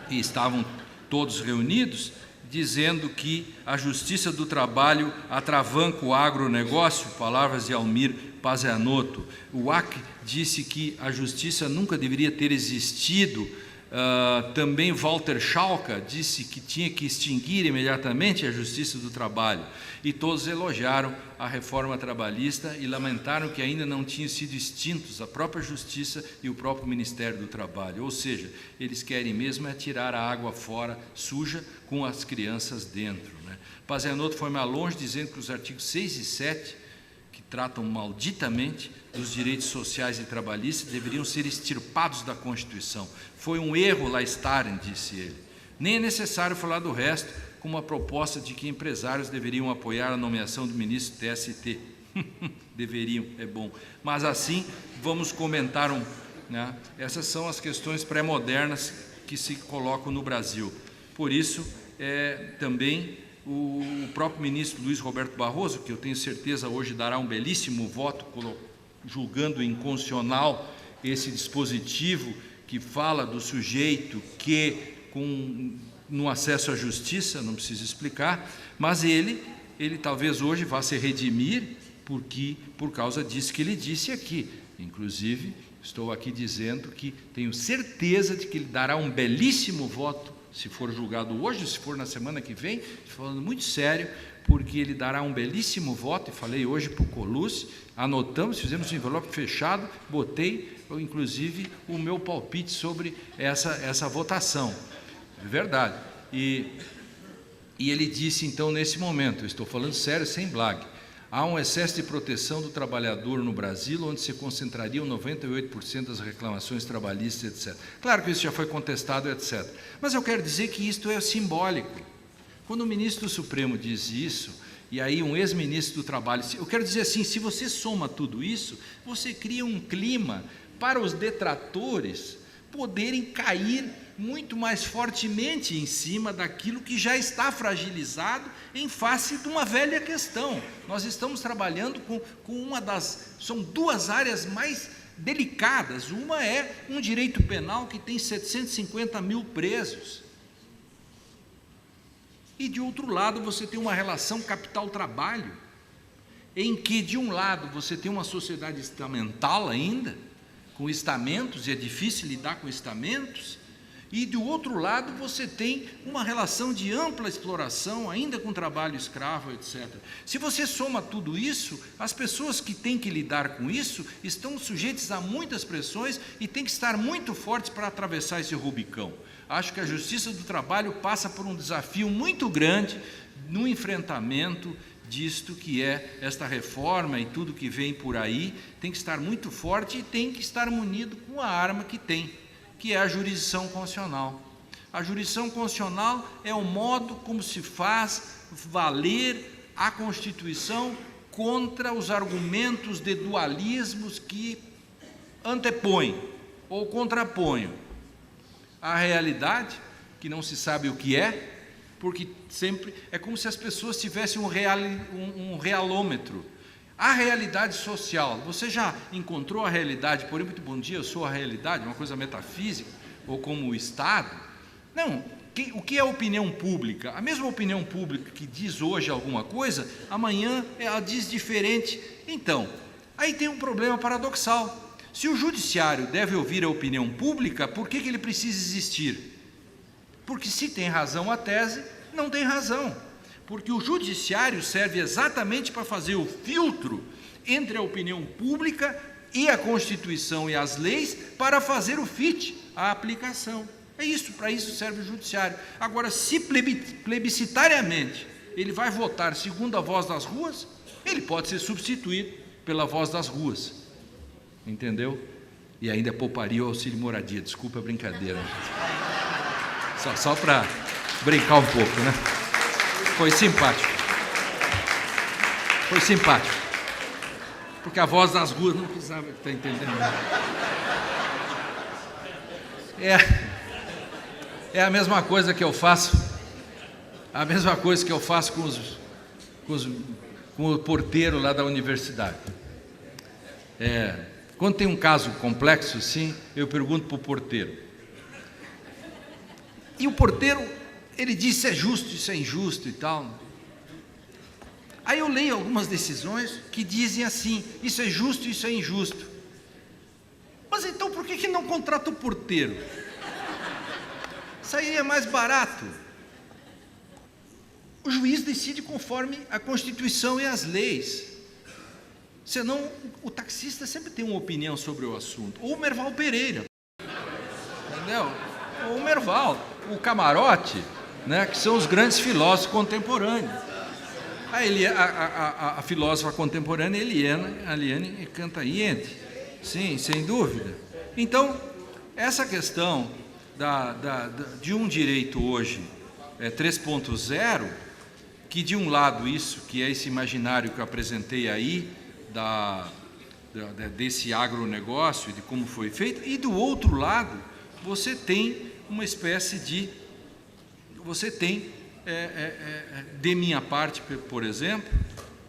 e estavam todos reunidos, dizendo que a justiça do trabalho atravanca o agronegócio, palavras de Almir Pazianotto. O Wack disse que a justiça nunca deveria ter existido Também Walter Schalka disse que tinha que extinguir imediatamente a Justiça do Trabalho, e todos elogiaram a reforma trabalhista e lamentaram que ainda não tinham sido extintos a própria Justiça e o próprio Ministério do Trabalho, ou seja, eles querem mesmo é tirar a água fora suja com as crianças dentro, né? Pazianotto foi mais longe, dizendo que os artigos 6 e 7, que tratam malditamente dos direitos sociais e trabalhistas, deveriam ser extirpados da Constituição. Foi um erro lá estarem, disse ele. Nem é necessário falar do resto, como a proposta de que empresários deveriam apoiar a nomeação do ministro do TST. Deveriam, é bom. Mas assim, vamos comentar né? Essas são as questões pré-modernas que se colocam no Brasil. Por isso, também o próprio ministro Luiz Roberto Barroso, que eu tenho certeza hoje dará um belíssimo voto julgando inconstitucional esse dispositivo que fala do sujeito que, no acesso à justiça, não preciso explicar, mas ele talvez hoje vá se redimir por causa disso que ele disse aqui. Inclusive, estou aqui dizendo que tenho certeza de que ele dará um belíssimo voto, se for julgado hoje, se for na semana que vem, falando muito sério, porque ele dará um belíssimo voto, e falei hoje para o Colucci, anotamos, fizemos um envelope fechado, botei, inclusive, o meu palpite sobre essa votação. É verdade. E ele disse, então, nesse momento, eu estou falando sério, sem blague, há um excesso de proteção do trabalhador no Brasil, onde se concentrariam 98% das reclamações trabalhistas, etc. Claro que isso já foi contestado, etc. Mas eu quero dizer que isto é simbólico. Quando o ministro do Supremo diz isso, e aí um ex-ministro do Trabalho, eu quero dizer assim, se você soma tudo isso, você cria um clima para os detratores poderem cair muito mais fortemente em cima daquilo que já está fragilizado em face de uma velha questão. Nós estamos trabalhando com são duas áreas mais delicadas. Uma é um direito penal que tem 750 mil presos. E, de outro lado, você tem uma relação capital-trabalho, em que, de um lado, você tem uma sociedade estamental ainda, com estamentos, e é difícil lidar com estamentos, e, do outro lado, você tem uma relação de ampla exploração, ainda com trabalho escravo, etc. Se você soma tudo isso, as pessoas que têm que lidar com isso estão sujeitas a muitas pressões e têm que estar muito fortes para atravessar esse Rubicão. Acho que a Justiça do Trabalho passa por um desafio muito grande no enfrentamento disto que é esta reforma e tudo que vem por aí, tem que estar muito forte e tem que estar munido com a arma que tem, que é a jurisdição constitucional. A jurisdição constitucional é o modo como se faz valer a Constituição contra os argumentos de dualismos que antepõem ou contrapõem a realidade, que não se sabe o que é, porque sempre é como se as pessoas tivessem um realômetro. A realidade social, você já encontrou a realidade, por exemplo, muito bom dia, eu sou a realidade, uma coisa metafísica, ou como o Estado? Não, o que é a opinião pública? A mesma opinião pública que diz hoje alguma coisa, amanhã ela diz diferente. Então, aí tem um problema paradoxal. Se o judiciário deve ouvir a opinião pública, por que ele precisa existir? Porque se tem razão a tese, não tem razão. Porque o judiciário serve exatamente para fazer o filtro entre a opinião pública e a Constituição e as leis, para fazer o fit, a aplicação. É isso, para isso serve o judiciário. Agora, se plebiscitariamente ele vai votar segundo a voz das ruas, ele pode ser substituído pela voz das ruas. Entendeu? E ainda pouparia o auxílio moradia. Desculpa a brincadeira. Só para brincar um pouco, né? Foi simpático. Foi simpático. Porque a voz das ruas não precisava, está entendendo? É a mesma coisa que eu faço. A mesma coisa que eu faço com o porteiro lá da universidade. Quando tem um caso complexo assim, eu pergunto para o porteiro. E o porteiro, ele diz se é justo, isso é injusto e tal. Aí eu leio algumas decisões que dizem assim, isso é justo, isso é injusto. Mas então por que não contrata o porteiro? Sairia mais barato. O juiz decide conforme a Constituição e as leis. Senão, o taxista sempre tem uma opinião sobre o assunto. Ou o Merval Pereira. Entendeu? Ou o Merval, o Camarote, né, que são os grandes filósofos contemporâneos. A filósofa contemporânea Eliane Cantanhede. Sim, sem dúvida. Então, essa questão de um direito hoje 3.0, que de um lado isso, que é esse imaginário que eu apresentei aí, desse agronegócio, de como foi feito, e do outro lado, você tem uma espécie de... Você tem, de minha parte, por exemplo,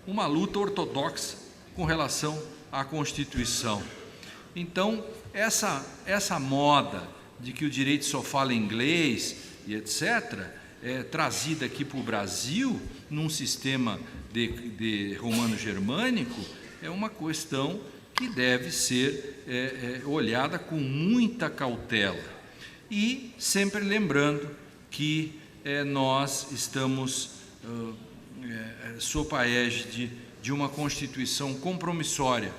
uma luta ortodoxa com relação à Constituição. Então, essa moda de que o direito só fala inglês e etc., trazida aqui para o Brasil, num sistema de romano-germânico, é uma questão que deve ser olhada com muita cautela. E sempre lembrando que nós estamos sob a égide de uma Constituição compromissória,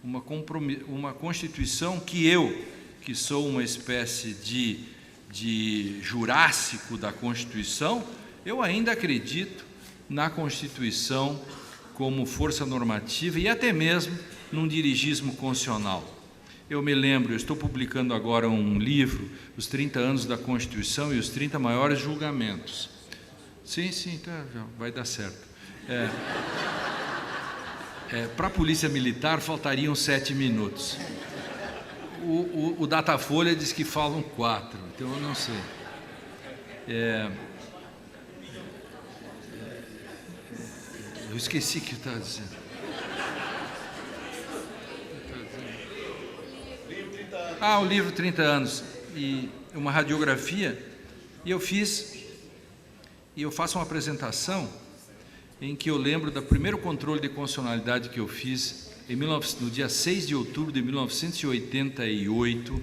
uma Constituição que sou uma espécie de jurássico da Constituição, eu ainda acredito na Constituição como força normativa e até mesmo num dirigismo constitucional. Eu me lembro, eu estou publicando agora um livro, Os 30 anos da Constituição e os 30 maiores julgamentos. Sim, tá, vai dar certo. Para a Polícia Militar faltariam 7 minutos. O Datafolha diz que falam 4, então eu não sei. Eu esqueci o que eu estava dizendo. O livro 30 anos e uma radiografia, e eu faço uma apresentação em que eu lembro do primeiro controle de constitucionalidade que eu fiz no dia 6 de outubro de 1988.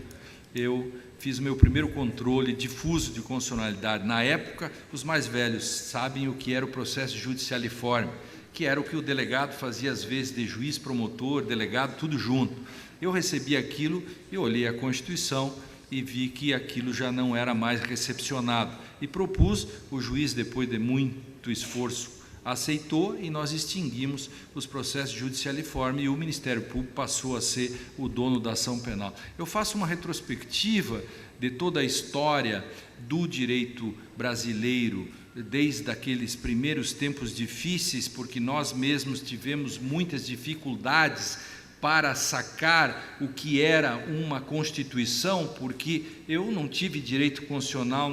Eu fiz o meu primeiro controle difuso de constitucionalidade. Na época, os mais velhos sabem o que era o processo judicialiforme, que era o que o delegado fazia às vezes de juiz, promotor, delegado, tudo junto. Eu recebi aquilo, eu olhei a Constituição e vi que aquilo já não era mais recepcionado. E propus, o juiz, depois de muito esforço, aceitou e nós extinguimos os processos judicialiformes e o Ministério Público passou a ser o dono da ação penal. Eu faço uma retrospectiva de toda a história do direito brasileiro, desde aqueles primeiros tempos difíceis, porque nós mesmos tivemos muitas dificuldades para sacar o que era uma Constituição, porque eu não tive direito constitucional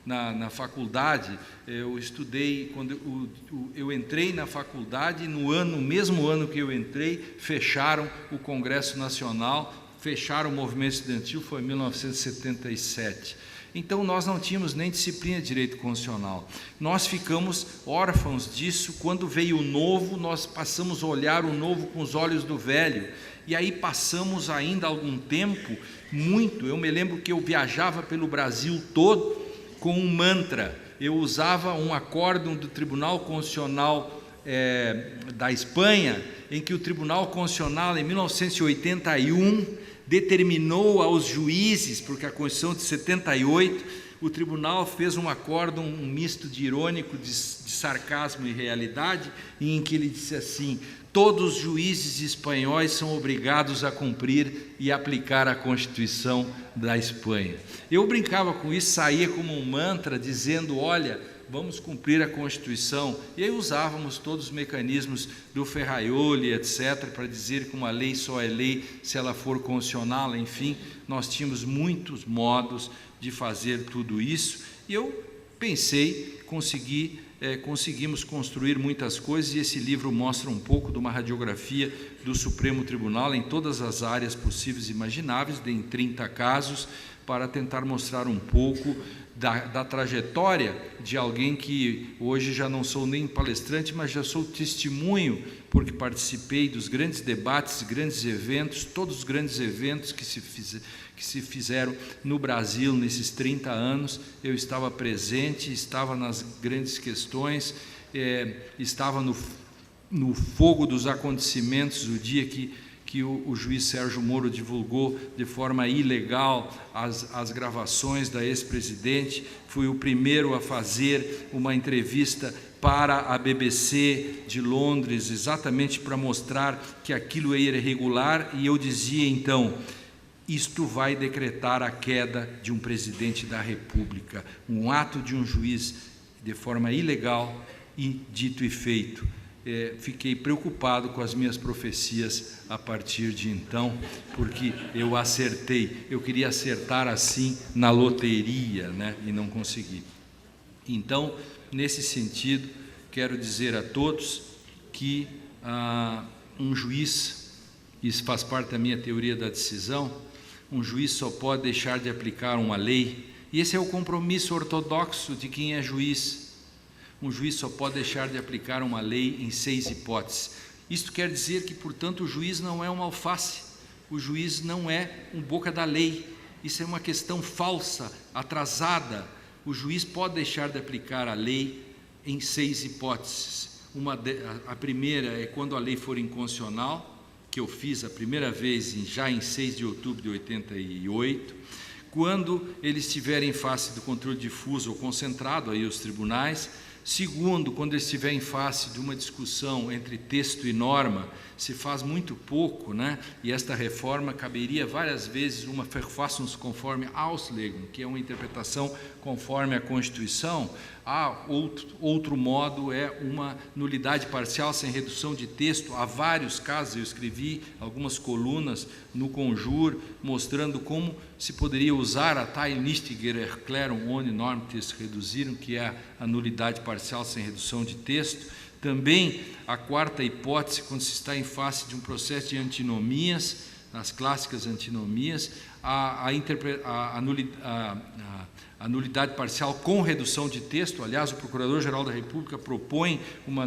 na faculdade. Eu estudei, quando eu entrei na faculdade, no mesmo ano que eu entrei, fecharam o Congresso Nacional, fecharam o movimento estudantil, foi em 1977. Então, nós não tínhamos nem disciplina de direito constitucional. Nós ficamos órfãos disso. Quando veio o novo, nós passamos a olhar o novo com os olhos do velho. E aí passamos ainda algum tempo, muito. Eu me lembro que eu viajava pelo Brasil todo com um mantra. Eu usava um acórdão do Tribunal Constitucional da Espanha, em que o Tribunal Constitucional, em 1981, determinou aos juízes, porque a Constituição de 78, o tribunal fez um acórdão, um misto de irônico, de sarcasmo e realidade, em que ele disse assim: todos os juízes espanhóis são obrigados a cumprir e aplicar a Constituição da Espanha. Eu brincava com isso, saía como um mantra, dizendo: olha, vamos cumprir a Constituição. E aí usávamos todos os mecanismos do Ferraioli, etc., para dizer que uma lei só é lei se ela for constitucional. Enfim, nós tínhamos muitos modos de fazer tudo isso. E eu pensei, consegui conseguimos construir muitas coisas, e esse livro mostra um pouco de uma radiografia do Supremo Tribunal em todas as áreas possíveis e imagináveis, em 30 casos, para tentar mostrar um pouco da trajetória de alguém que hoje já não sou nem palestrante, mas já sou testemunho, porque participei dos grandes debates, grandes eventos, todos os grandes eventos que se fizeram no Brasil nesses 30 anos, eu estava presente, estava nas grandes questões, estava no fogo dos acontecimentos, o dia que o juiz Sérgio Moro divulgou de forma ilegal as gravações da ex-presidente. Fui o primeiro a fazer uma entrevista para a BBC de Londres, exatamente para mostrar que aquilo era irregular, e eu dizia então: isto vai decretar a queda de um presidente da República, um ato de um juiz de forma ilegal, e dito e feito. Fiquei preocupado com as minhas profecias a partir de então, porque eu acertei, eu queria acertar assim na loteria, né, e não consegui. Então, nesse sentido, quero dizer a todos que um juiz, isso faz parte da minha teoria da decisão, um juiz só pode deixar de aplicar uma lei, e esse é o compromisso ortodoxo de quem é juiz. Um juiz só pode deixar de aplicar uma lei em 6 hipóteses. Isto quer dizer que, portanto, o juiz não é uma alface, o juiz não é um boca da lei. Isso é uma questão falsa, atrasada. O juiz pode deixar de aplicar a lei em 6 hipóteses. A primeira é quando a lei for inconstitucional, que eu fiz a primeira vez já em 6 de outubro de 88, quando ele estiver em face do controle difuso ou concentrado, aí os tribunais. Segundo, quando ele estiver em face de uma discussão entre texto e norma, se faz muito pouco, né? E esta reforma caberia várias vezes uma Verfassungskonforme Auslegung, que é uma interpretação conforme a Constituição. Outro modo é uma nulidade parcial sem redução de texto. Há vários casos, eu escrevi algumas colunas no Conjur, mostrando como se poderia usar a Teilnichtiger Erklärung ohne Normtext reduziram, que é a nulidade parcial sem redução de texto. Também a quarta hipótese, quando se está em face de um processo de antinomias, nas clássicas antinomias, a nulidade parcial com redução de texto. Aliás, o Procurador-Geral da República propõe uma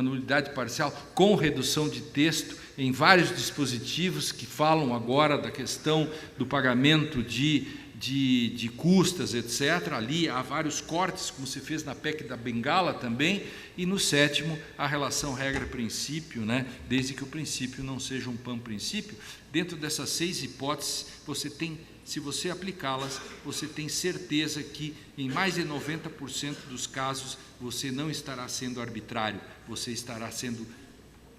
nulidade parcial com redução de texto em vários dispositivos que falam agora da questão do pagamento de custas, etc. Ali há vários cortes, como se fez na PEC da Bengala também. E no sétimo, a relação regra-princípio, né? Desde que o princípio não seja um pan-princípio. Dentro dessas 6 hipóteses, se você aplicá-las, você tem certeza que em mais de 90% dos casos você não estará sendo arbitrário, você estará sendo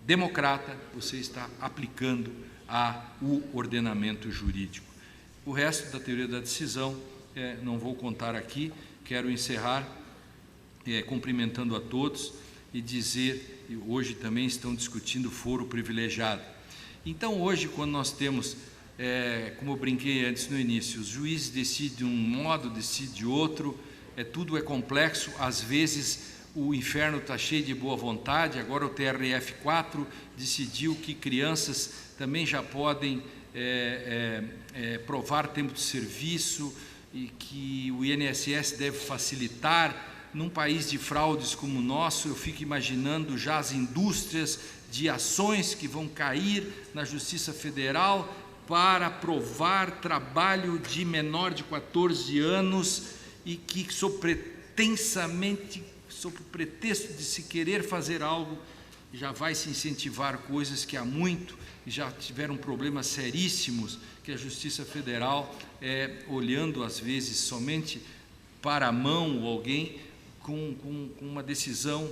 democrata, você está aplicando o ordenamento jurídico. O resto da teoria da decisão não vou contar aqui, quero encerrar cumprimentando a todos e dizer, hoje também estão discutindo foro privilegiado. Então, hoje, quando nós temos, como eu brinquei antes no início, os juízes decidem de um modo, decidem de outro, tudo é complexo, às vezes o inferno está cheio de boa vontade. Agora o TRF4 decidiu que crianças também já podem provar tempo de serviço e que o INSS deve facilitar. Num país de fraudes como o nosso, eu fico imaginando já as indústrias de ações que vão cair na Justiça Federal para provar trabalho de menor de 14 anos e que, sob o pretexto de se querer fazer algo, já vai se incentivar coisas que há muito já tiveram problemas seríssimos, que a Justiça Federal, olhando às vezes somente para a mão ou alguém, com uma decisão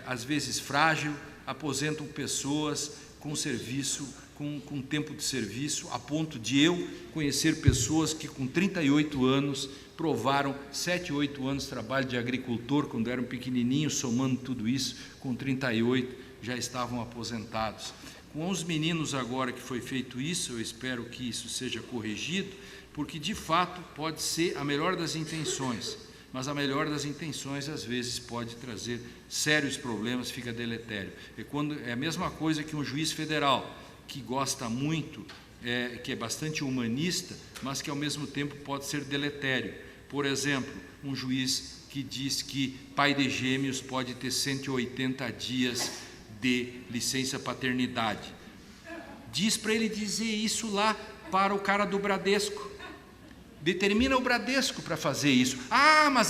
às vezes frágil, aposentam pessoas com serviço, com tempo de serviço, a ponto de eu conhecer pessoas que com 38 anos provaram 7, 8 anos de trabalho de agricultor, quando eram pequenininhos, somando tudo isso, com 38 já estavam aposentados. Com os meninos agora que foi feito isso, eu espero que isso seja corrigido, porque de fato pode ser a melhor das intenções, mas a melhor das intenções, às vezes, pode trazer sérios problemas, fica deletério. É a mesma coisa que um juiz federal, que gosta muito, que é bastante humanista, mas que, ao mesmo tempo, pode ser deletério. Por exemplo, um juiz que diz que pai de gêmeos pode ter 180 dias de licença paternidade. Diz para ele dizer isso lá para o cara do Bradesco. Determina o Bradesco para fazer isso. Mas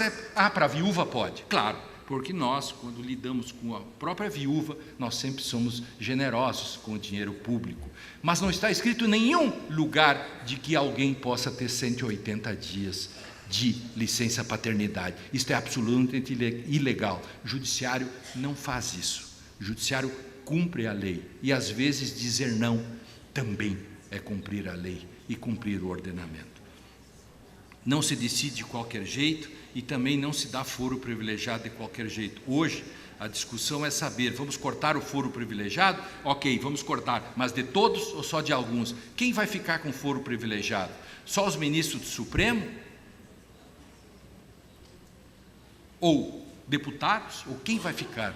para a viúva pode. Claro, porque nós, quando lidamos com a própria viúva, nós sempre somos generosos com o dinheiro público. Mas não está escrito em nenhum lugar de que alguém possa ter 180 dias de licença paternidade. Isto é absolutamente ilegal. O judiciário não faz isso. O judiciário cumpre a lei. E, às vezes, dizer não também é cumprir a lei e cumprir o ordenamento. Não se decide de qualquer jeito e também não se dá foro privilegiado de qualquer jeito. Hoje, a discussão é saber, vamos cortar o foro privilegiado? Ok, vamos cortar, mas de todos ou só de alguns? Quem vai ficar com foro privilegiado? Só os ministros do Supremo? Ou deputados? Ou quem vai ficar?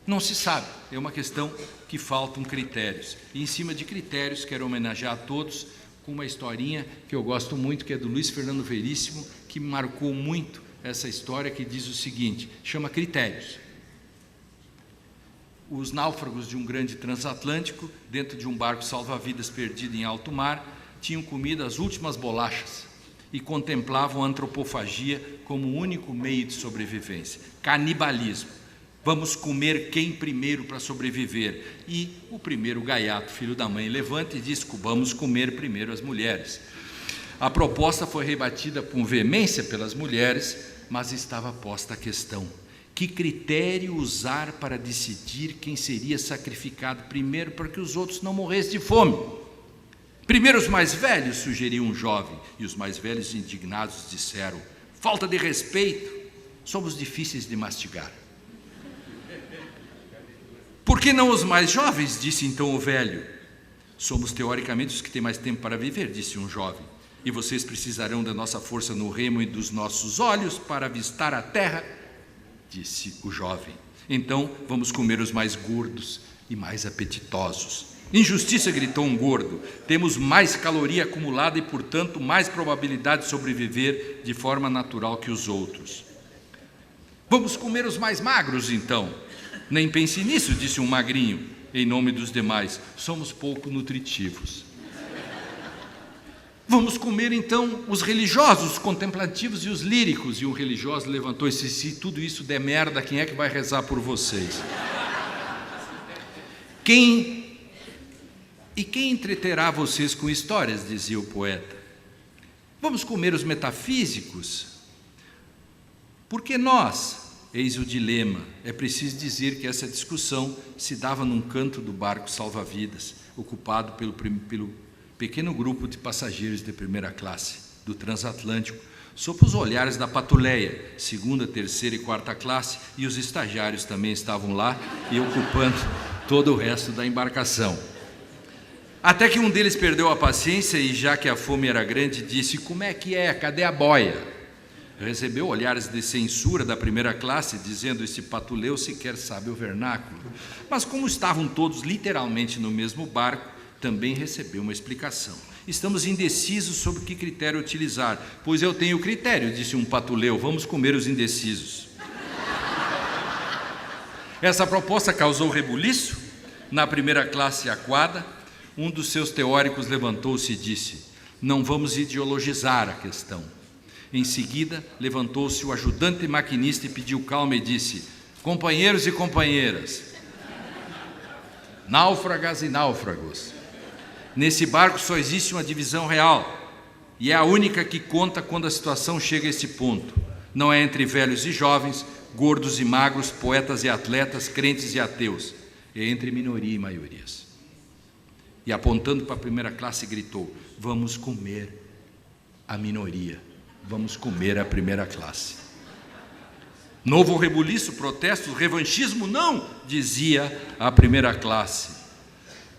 Não se sabe, é uma questão que faltam critérios. E, em cima de critérios, quero homenagear a todos com uma historinha que eu gosto muito, que é do Luiz Fernando Veríssimo, que marcou muito essa história, que diz o seguinte, chama Critérios. Os náufragos de um grande transatlântico, dentro de um barco salva-vidas perdido em alto mar, tinham comido as últimas bolachas e contemplavam a antropofagia como o único meio de sobrevivência. Canibalismo. Vamos comer quem primeiro para sobreviver? E o primeiro gaiato, filho da mãe, levanta e diz, vamos comer primeiro as mulheres. A proposta foi rebatida com veemência pelas mulheres, mas estava posta a questão: que critério usar para decidir quem seria sacrificado primeiro para que os outros não morressem de fome? Primeiro os mais velhos, sugeriu um jovem, e os mais velhos indignados disseram, falta de respeito, somos difíceis de mastigar. Por que não os mais jovens? Disse então o velho. Somos teoricamente os que têm mais tempo para viver, disse um jovem, e vocês precisarão da nossa força no remo e dos nossos olhos para avistar a terra, disse o jovem. Então vamos comer os mais gordos e mais apetitosos. Injustiça, gritou um gordo, temos mais caloria acumulada e, portanto, mais probabilidade de sobreviver de forma natural que os outros. Vamos comer os mais magros, então. Nem pense nisso, disse um magrinho, em nome dos demais, somos pouco nutritivos. Vamos comer, então, os religiosos, os contemplativos e os líricos. E um religioso levantou e disse, se tudo isso der merda, quem é que vai rezar por vocês? Quem entreterá vocês com histórias, dizia o poeta. Vamos comer os metafísicos? Porque nós... Eis o dilema. É preciso dizer que essa discussão se dava num canto do barco salva-vidas, ocupado pelo pequeno grupo de passageiros de primeira classe, do transatlântico, sob os olhares da patuleia, segunda, terceira e quarta classe, e os estagiários também estavam lá e ocupando todo o resto da embarcação. Até que um deles perdeu a paciência e, já que a fome era grande, disse, como é que é? Cadê a boia? Recebeu olhares de censura da primeira classe, dizendo, esse patuleu sequer sabe o vernáculo. Mas como estavam todos literalmente no mesmo barco, também recebeu uma explicação. Estamos indecisos sobre que critério utilizar. Pois eu tenho critério, disse um patuleu, vamos comer os indecisos. Essa proposta causou rebuliço. Na primeira classe aquada, um dos seus teóricos levantou-se e disse, não vamos ideologizar a questão. Em seguida, levantou-se o ajudante maquinista e pediu calma e disse, companheiros e companheiras, náufragas e náufragos, nesse barco só existe uma divisão real, e é a única que conta quando a situação chega a esse ponto. Não é entre velhos e jovens, gordos e magros, poetas e atletas, crentes e ateus, é entre minoria e maiorias. E apontando para a primeira classe gritou, vamos comer a minoria. Vamos comer a primeira classe. Novo rebuliço, protestos, revanchismo, não, dizia a primeira classe.